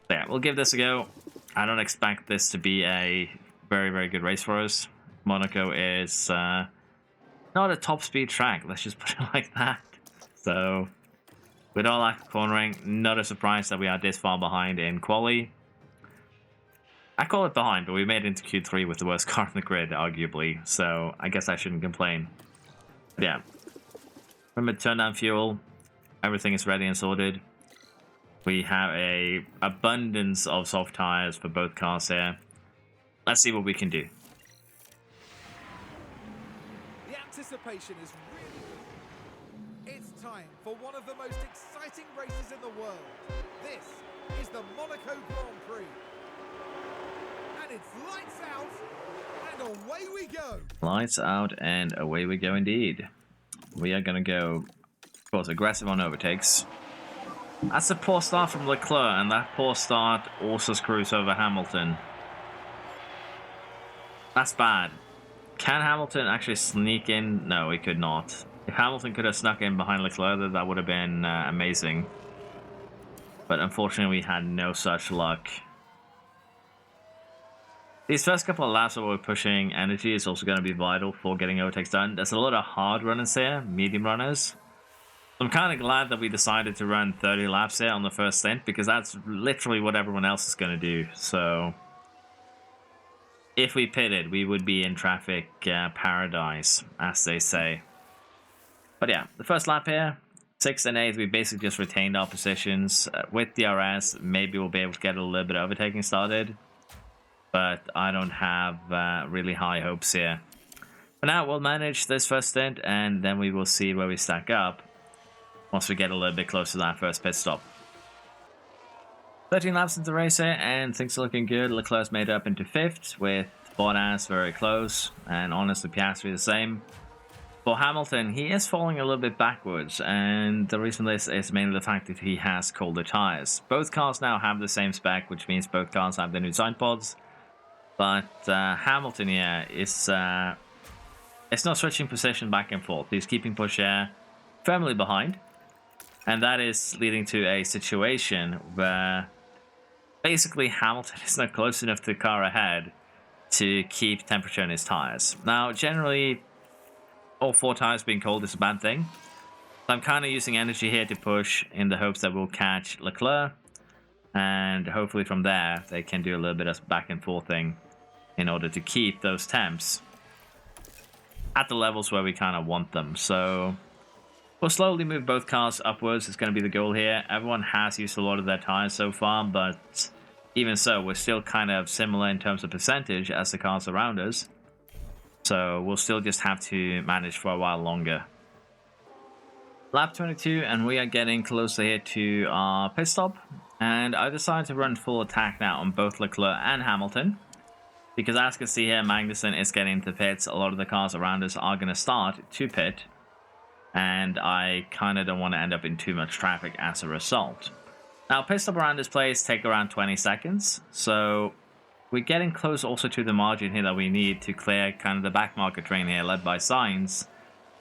So yeah, we'll give this a go. I don't expect this to be a very, very good race for us. Monaco is not a top speed track, let's just put it like that. So, with all lack of cornering, not a surprise that we are this far behind in quali. I call it behind, but we made it into Q3 with the worst car on the grid, arguably. So, I guess I shouldn't complain. But yeah. Remember, turn down fuel. Everything is ready and sorted. We have a abundance of soft tires for both cars here. Let's see what we can do. The anticipation is really good. It's time for one of the most exciting races in the world. This is the Monaco Grand Prix. And And it's lights out, and away we go. Lights out and away we go indeed. We are going to go, of course, aggressive on overtakes. That's a poor start from Leclerc, and that poor start also screws over Hamilton. That's bad. Can Hamilton actually sneak in? No, he could not. If Hamilton could have snuck in behind Leclerc, that would have been amazing. But unfortunately, we had no such luck. These first couple of laps where we're pushing energy is also going to be vital for getting overtakes done. There's a lot of hard runners here, medium runners. I'm kind of glad that we decided to run 30 laps here on the first stint, because that's literally what everyone else is going to do. So if we pitted, we would be in traffic paradise, as they say. But yeah, the first lap here, 6th and 8th, we basically just retained our positions. With DRS, maybe we'll be able to get a little bit of overtaking started. But I don't have really high hopes here. For now, we'll manage this first stint, and then we will see where we stack up once we get a little bit closer to that first pit stop. 13 laps into the race here, and things are looking good. Leclerc's made up into 5th, with Bottas very close, and honestly, Piastri the same. For Hamilton, he is falling a little bit backwards, and the reason for this is mainly the fact that he has colder tires. Both cars now have the same spec, which means both cars have the new Sidepods. But Hamilton here is it's not switching position back and forth. He's keeping Porsche firmly behind. And that is leading to a situation where basically Hamilton is not close enough to the car ahead to keep temperature in his tires. Now, generally, all 4 tires being cold is a bad thing. So I'm kind of using energy here to push in the hopes that we'll catch Leclerc. And hopefully from there, they can do a little bit of back and forth thing in order to keep those temps at the levels where we kind of want them. So we'll slowly move both cars upwards. It's going to be the goal here. Everyone has used a lot of their tires so far, but even so, we're still kind of similar in terms of percentage as the cars around us. So we'll still just have to manage for a while longer. Lap 22, and we are getting closer here to our pit stop. And I decided to run full attack now on both Leclerc and Hamilton. Because as you can see here, Magnussen is getting into pits. A lot of the cars around us are going to start to pit. And I kind of don't want to end up in too much traffic as a result. Now, pit stop around this place take around 20 seconds. So we're getting close also to the margin here that we need to clear kind of the back market train here led by Sainz.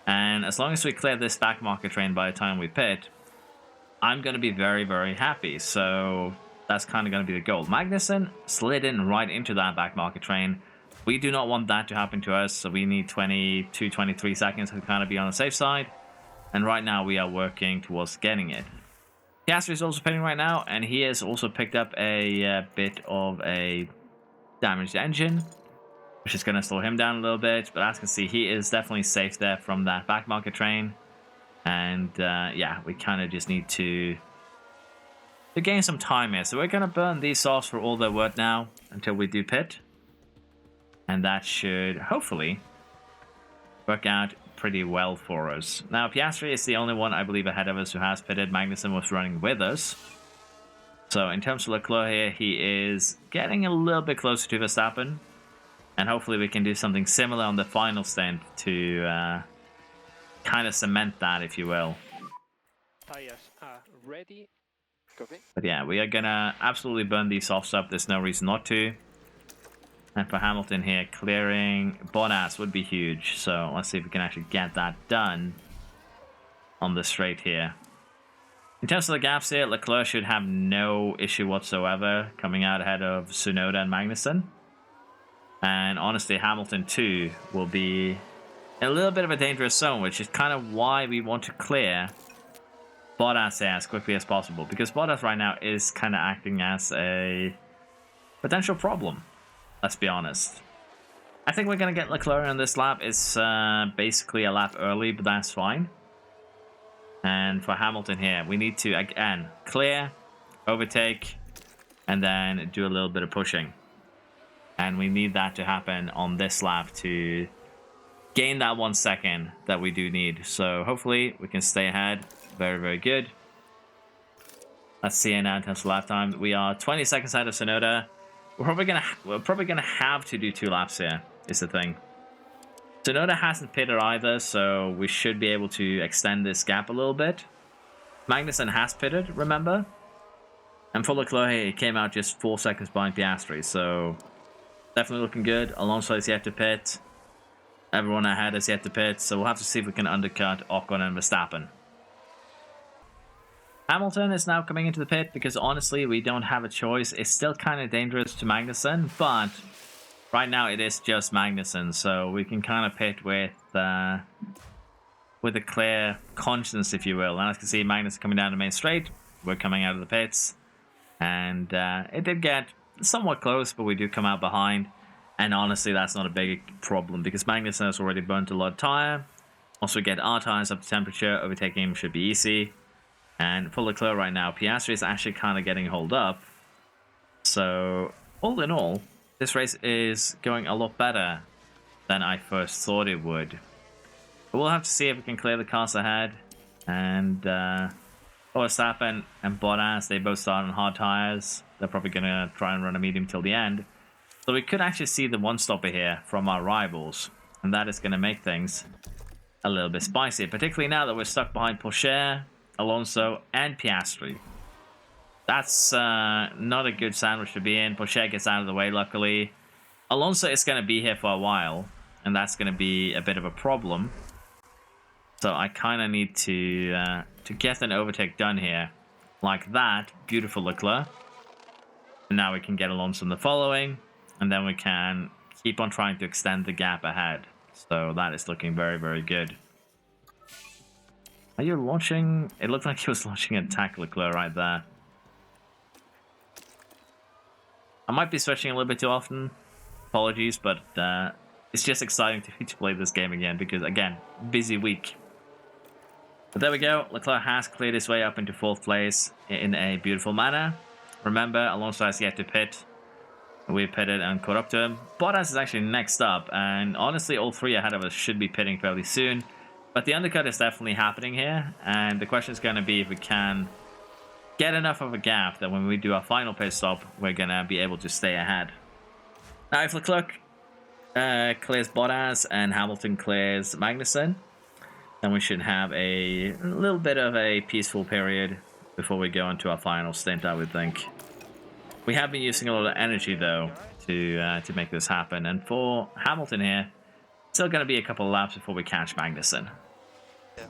And as long as we clear this back market train by the time we pit, I'm going to be very, very happy. So that's kind of going to be the goal. Magnussen slid in right into that back market train. We do not want that to happen to us. So we need 22, 23 seconds to kind of be on the safe side. And right now we are working towards getting it. Piastri is also pitting right now. And he has also picked up a bit of a damaged engine, which is going to slow him down a little bit. But as you can see, he is definitely safe there from that back market train. And yeah, we kind of just need to gain some time here. So we're going to burn these softs for all they're worth now until we do pit. And that should hopefully work out pretty well for us. Now, Piastri is the only one, I believe, ahead of us who has pitted. Magnussen was running with us. So in terms of Leclerc here, he is getting a little bit closer to Verstappen. And hopefully we can do something similar on the final stint to kind of cement that, if you will. Tires are ready. Copy. But yeah, we are going to absolutely burn these softs up. There's no reason not to. And for Hamilton here, clearing Bottas would be huge. So let's see if we can actually get that done on the straight here. In terms of the gaps here, Leclerc should have no issue whatsoever coming out ahead of Tsunoda and Magnussen. And honestly, Hamilton too will be in a little bit of a dangerous zone, which is kind of why we want to clear Bottas here as quickly as possible. Because Bottas right now is kind of acting as a potential problem. Let's be honest. I think we're going to get Leclerc on this lap. It's basically a lap early, but that's fine. And for Hamilton here, we need to, again, clear, overtake, and then do a little bit of pushing. And we need that to happen on this lap to gain that 1 second that we do need. So hopefully we can stay ahead. Very, very good. Let's see now in terms of lap time. We are 20 seconds ahead of Tsunoda. we're probably gonna have to do 2 laps here, is the thing. Tsunoda hasn't pitted either, so we should be able to extend this gap a little bit. Magnussen has pitted, remember? And for Leclerc, he came out just 4 seconds behind Piastri, so definitely looking good. Alonso is yet to pit. Everyone ahead is yet to pit, so we'll have to see if we can undercut Ocon and Verstappen. Hamilton is now coming into the pit because honestly, we don't have a choice. It's still kind of dangerous to Magnussen, but right now it is just Magnussen, so we can kind of pit with a clear conscience, if you will. And as you can see, Magnussen coming down the main straight. We're coming out of the pits, and it did get somewhat close, but we do come out behind. And honestly, that's not a big problem because Magnussen has already burnt a lot of tire. Also, get our tires up to temperature. Overtaking him should be easy. And for Leclerc right now, Piastri is actually kind of getting holed up. So, all in all, this race is going a lot better than I first thought it would. But we'll have to see if we can clear the cars ahead. And Verstappen and Bottas, they both start on hard tires. They're probably going to try and run a medium till the end. So we could actually see the one-stopper here from our rivals. And that is going to make things a little bit spicy. Particularly now that we're stuck behind Porsche, Alonso, and Piastri. That's not a good sandwich to be in. Porsche gets out of the way, luckily. Alonso is going to be here for a while, and that's going to be a bit of a problem. So I kind of need to get an overtake done here. Like that. Beautiful Leclerc. And now we can get Alonso in the following, and then we can keep on trying to extend the gap ahead. So that is looking very, very good. Are you launching? It looked like he was launching an attack Leclerc right there. I might be switching a little bit too often. Apologies, but it's just exciting to play this game again because, again, busy week. But there we go. Leclerc has cleared his way up into 4th place in a beautiful manner. Remember, Alonso has yet to pit. We pitted and caught up to him. Bottas is actually next up, and honestly, all 3 ahead of us should be pitting fairly soon. But the undercut is definitely happening here, and the question is going to be if we can get enough of a gap that when we do our final pit stop, we're going to be able to stay ahead. Now, if Leclerc clears Bottas and Hamilton clears Magnussen, then we should have a little bit of a peaceful period before we go into our final stint, I would think. We have been using a lot of energy, though, to make this happen. And for Hamilton here, still going to be a couple of laps before we catch Magnussen. Yeah.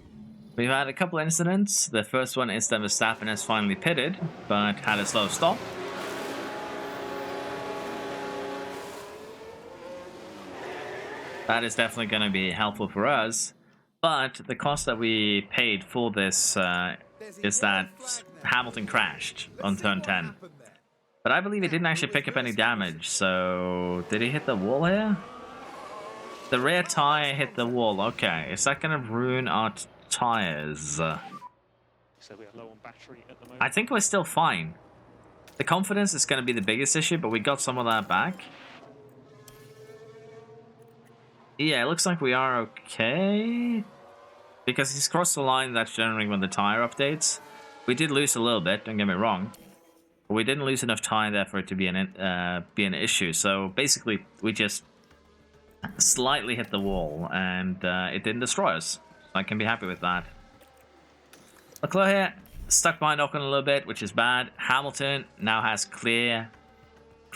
We've had a couple of incidents. The first one is that Verstappen has finally pitted, but had a slow stop. That is definitely going to be helpful for us. But the cost that we paid for this is that Hamilton crashed on turn 10. But I believe he didn't actually pick up any damage, so did he hit the wall here? The rear tire hit the wall. Okay, is that going to ruin our tires? So we are low on battery at the moment. I think we're still fine. The confidence is going to be the biggest issue, but we got some of that back. Yeah, it looks like we are okay. Because he's crossed the line, that's generally when the tire updates. We did lose a little bit, don't get me wrong. But we didn't lose enough tire there for it to be an issue. So basically, we just slightly hit the wall, and it didn't destroy us. I can be happy with that. Leclerc here, stuck behind Ocon a little bit, which is bad. Hamilton now has clear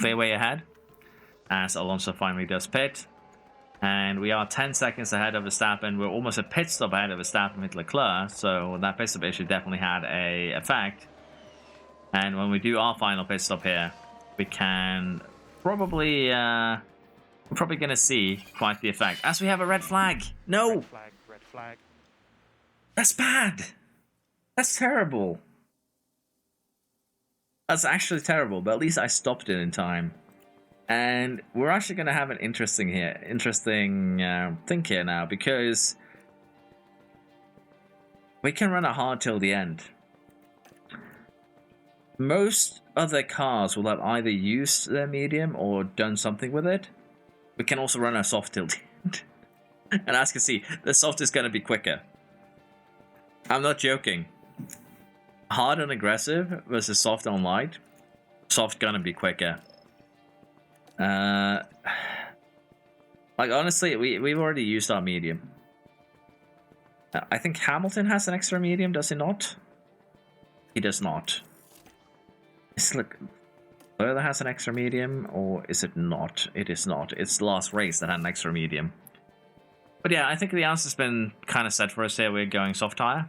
way ahead, as Alonso finally does pit. And we are 10 seconds ahead of Verstappen. We're almost a pit stop ahead of Verstappen with Leclerc, so that pit stop issue definitely had a effect. And when we do our final pit stop here, we can probably... we're probably going to see quite the effect. As we have a red flag. No! Red flag, red flag. That's bad! That's terrible. That's actually terrible, but at least I stopped it in time. And we're actually going to have an interesting thing here now, because we can run it hard till the end. Most other cars will have either used their medium or done something with it. We can also run our soft till the end. And as you can see, the soft is going to be quicker. I'm not joking. Hard and aggressive versus soft on light. Soft going to be quicker. Like, honestly, we've already used our medium. I think Hamilton has an extra medium, does he not? He does not. It's like Leclerc has an extra medium, or is it not? It is not. It's the last race that had an extra medium. But yeah, I think the answer's been kind of set for us here. We're going soft tire.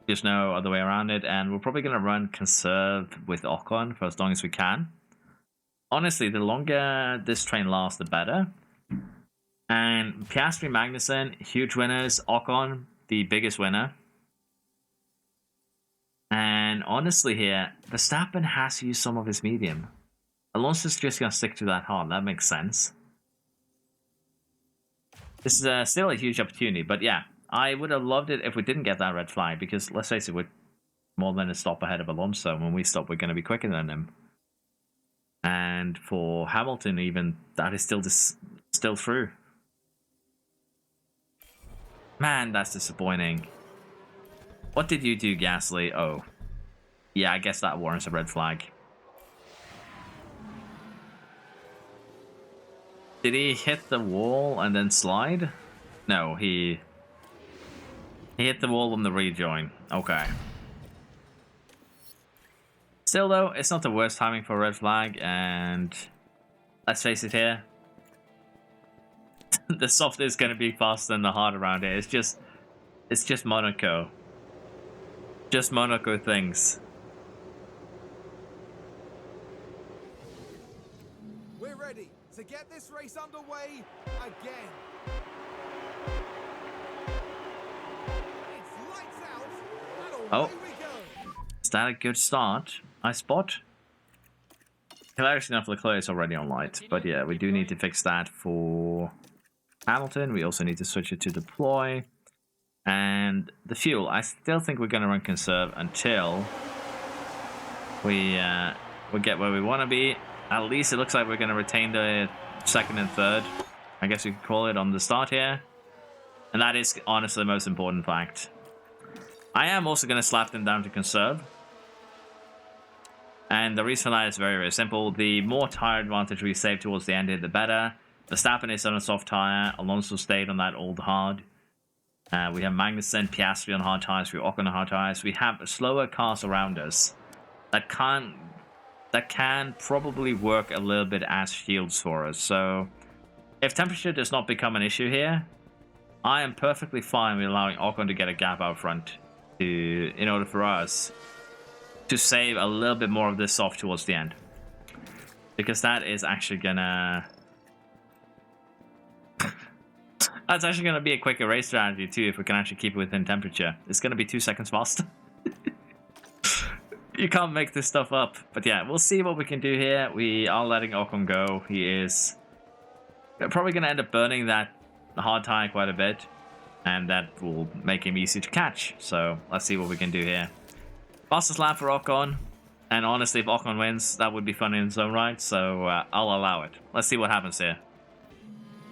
There's no other way around it, and we're probably going to run conserve with Ocon for as long as we can. Honestly, the longer this train lasts, the better. And Piastri, Magnussen, huge winners. Ocon, the biggest winner. And honestly here, Verstappen has used some of his medium. Alonso's just going to stick to that hard. That makes sense. This is still a huge opportunity, but yeah, I would have loved it if we didn't get that red flag, because let's face it, we're more than a stop ahead of Alonso. When we stop, we're going to be quicker than him. And for Hamilton, even, that is still through. Man, that's disappointing. What did you do, Gasly? Oh. Yeah, I guess that warrants a red flag. Did he hit the wall and then slide? No, he hit the wall on the rejoin. Okay. Still though, it's not the worst timing for a red flag, and let's face it here. The soft is going to be faster than the hard around here. It's just Monaco. Just Monaco things. We're ready to get this race underway again. It's lights out, and away we go. Is that a good start? I spot. Clarity enough, Leclerc is already on light, but yeah, we do need to fix that for Hamilton. We also need to switch it to deploy. And the fuel, I still think we're going to run conserve until we get where we want to be. At least it looks like we're going to retain the second and third, I guess you could call it, on the start here. And that is honestly the most important fact. I am also going to slap them down to conserve. And the reason for that is very, very simple. The more tire advantage we save towards the end here, the better. Verstappen is on a soft tire. Alonso stayed on that old hard. We have Magnussen, Piastri on hard tires. We have Ocon on hard tires. We have slower cars around us that can probably work a little bit as shields for us. So if temperature does not become an issue here, I am perfectly fine with allowing Ocon to get a gap out front in order for us to save a little bit more of this soft towards the end, because that is actually gonna that's actually gonna be a quicker race strategy too if we can actually keep it within temperature. It's gonna be 2 seconds faster. You can't make this stuff up. But yeah, we'll see what we can do here. We are letting Ocon go. He is probably gonna end up burning that hard tire quite a bit, and that will make him easy to catch. So let's see what we can do here. Fastest lap for Ocon, and honestly, if Ocon wins, that would be fun in its own right, so I'll allow it. Let's see what happens here.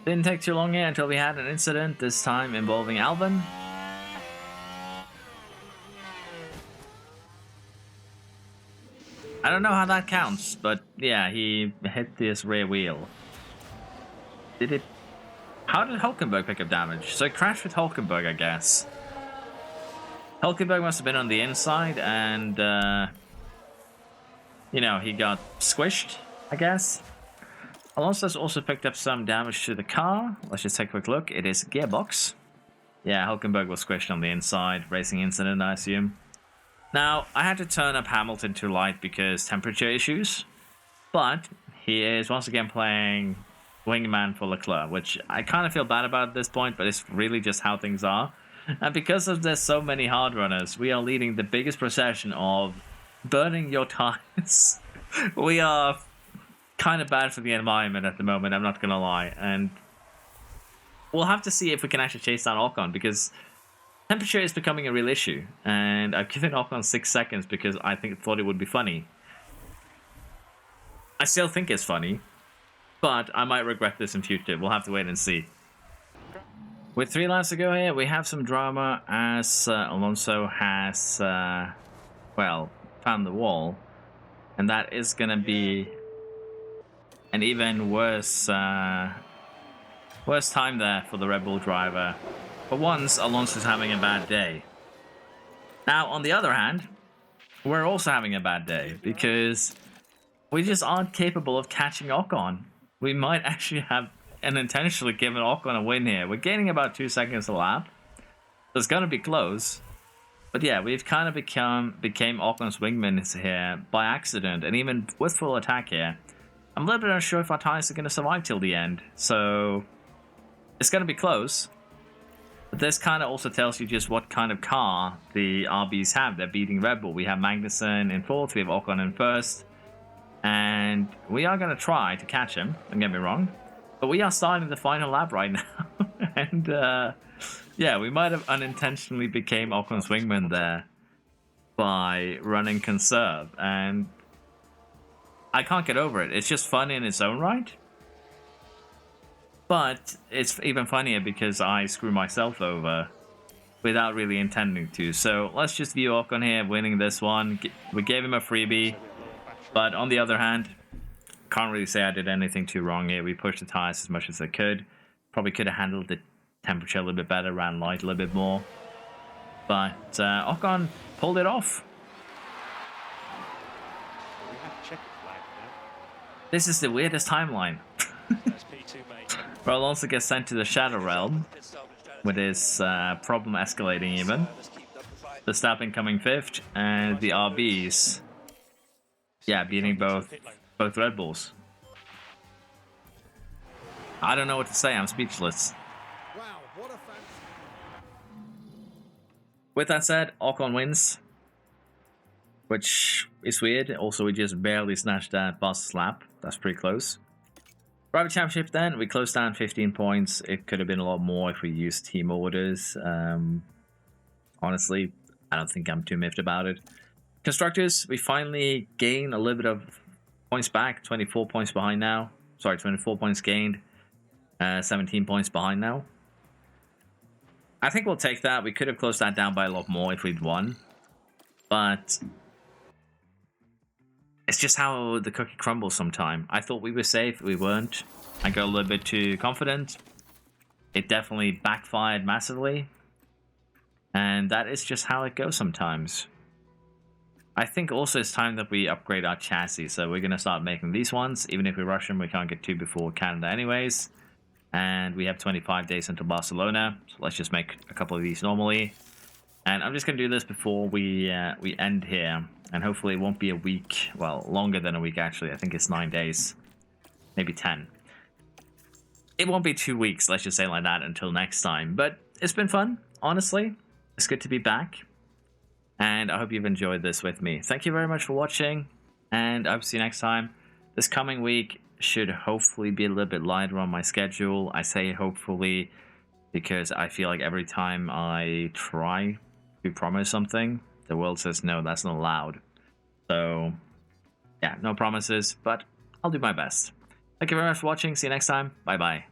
Didn't take too long here until we had an incident, this time involving Albon. I don't know how that counts, but yeah, he hit this rear wheel. Did it... How did Hulkenberg pick up damage? So it crashed with Hulkenberg, I guess. Hulkenberg must have been on the inside, and, you know, he got squished, I guess. Alonso's also picked up some damage to the car. Let's just take a quick look. It is gearbox. Yeah, Hulkenberg was squished on the inside. Racing incident, I assume. Now, I had to turn up Hamilton to light because temperature issues. But he is once again playing wingman for Leclerc, which I kind of feel bad about at this point, but it's really just how things are. And because of there's so many hard runners, we are leading the biggest procession of burning your tires. We are kind of bad for the environment at the moment, I'm not going to lie. And we'll have to see if we can actually chase down Ocon, because temperature is becoming a real issue. And I've given Ocon 6 seconds because I thought it would be funny. I still think it's funny, but I might regret this in future. We'll have to wait and see. With 3 laps to go here, we have some drama as Alonso has, well, found the wall. And that is going to be an even worse worse time there for the Red Bull driver. For once, Alonso's having a bad day. Now, on the other hand, we're also having a bad day because we just aren't capable of catching Ocon. We might actually have unintentionally given Ocon a win here. We're gaining about 2 seconds a lap. So it's going to be close. But yeah, we've kind of became Ocon's wingmen here by accident. And even with full attack here, I'm a little bit unsure if our tires are going to survive till the end. So it's going to be close. But this kind of also tells you just what kind of car the RBs have. They're beating Red Bull. We have Magnussen in fourth. We have Ocon in first. And we are going to try to catch him. Don't get me wrong. But we are starting the final lap right now. And yeah, we might have unintentionally became Ocon's wingman there by running conserve. And I can't get over it. It's just fun in its own right. But it's even funnier because I screw myself over without really intending to. So let's just view Ocon here winning this one. We gave him a freebie. But on the other hand, can't really say I did anything too wrong here. We pushed the tires as much as I could. Probably could have handled the temperature a little bit better, ran light a little bit more. But Ocon pulled it off. This is the weirdest timeline. Where Alonso gets sent to the Shadow Realm with his problem escalating even. Verstappen coming fifth, and the RBs, yeah, beating both Red Bulls. I don't know what to say. I'm speechless. Wow, what a With that said, Ocon wins, which is weird. Also, we just barely snatched that fastest lap. That's pretty close. Private Championship then, we closed down 15 points. It could have been a lot more if we used team orders. Honestly, I don't think I'm too miffed about it. Constructors, we finally gain a little bit of points back. 24 points behind now. Sorry, 24 points gained. 17 points behind now. I think we'll take that. We could have closed that down by a lot more if we'd won. But it's just how the cookie crumbles sometime. I thought we were safe. We weren't. I got a little bit too confident. It definitely backfired massively. And that is just how it goes sometimes. I think also it's time that we upgrade our chassis. So we're going to start making these ones. Even if we rush them, we can't get two before Canada anyways. And we have 25 days until Barcelona. So let's just make a couple of these normally. And I'm just going to do this before we end here. And hopefully it won't be a week. Well, longer than a week actually. I think it's 9 days. Maybe 10. It won't be 2 weeks, let's just say like that, until next time. But it's been fun, honestly. It's good to be back. And I hope you've enjoyed this with me. Thank you very much for watching. And I hope to see you next time. This coming week should hopefully be a little bit lighter on my schedule. I say hopefully because I feel like every time I try to promise something, the world says no, that's not allowed. So yeah, no promises, but I'll do my best. Thank you very much for watching. See you next time. Bye bye.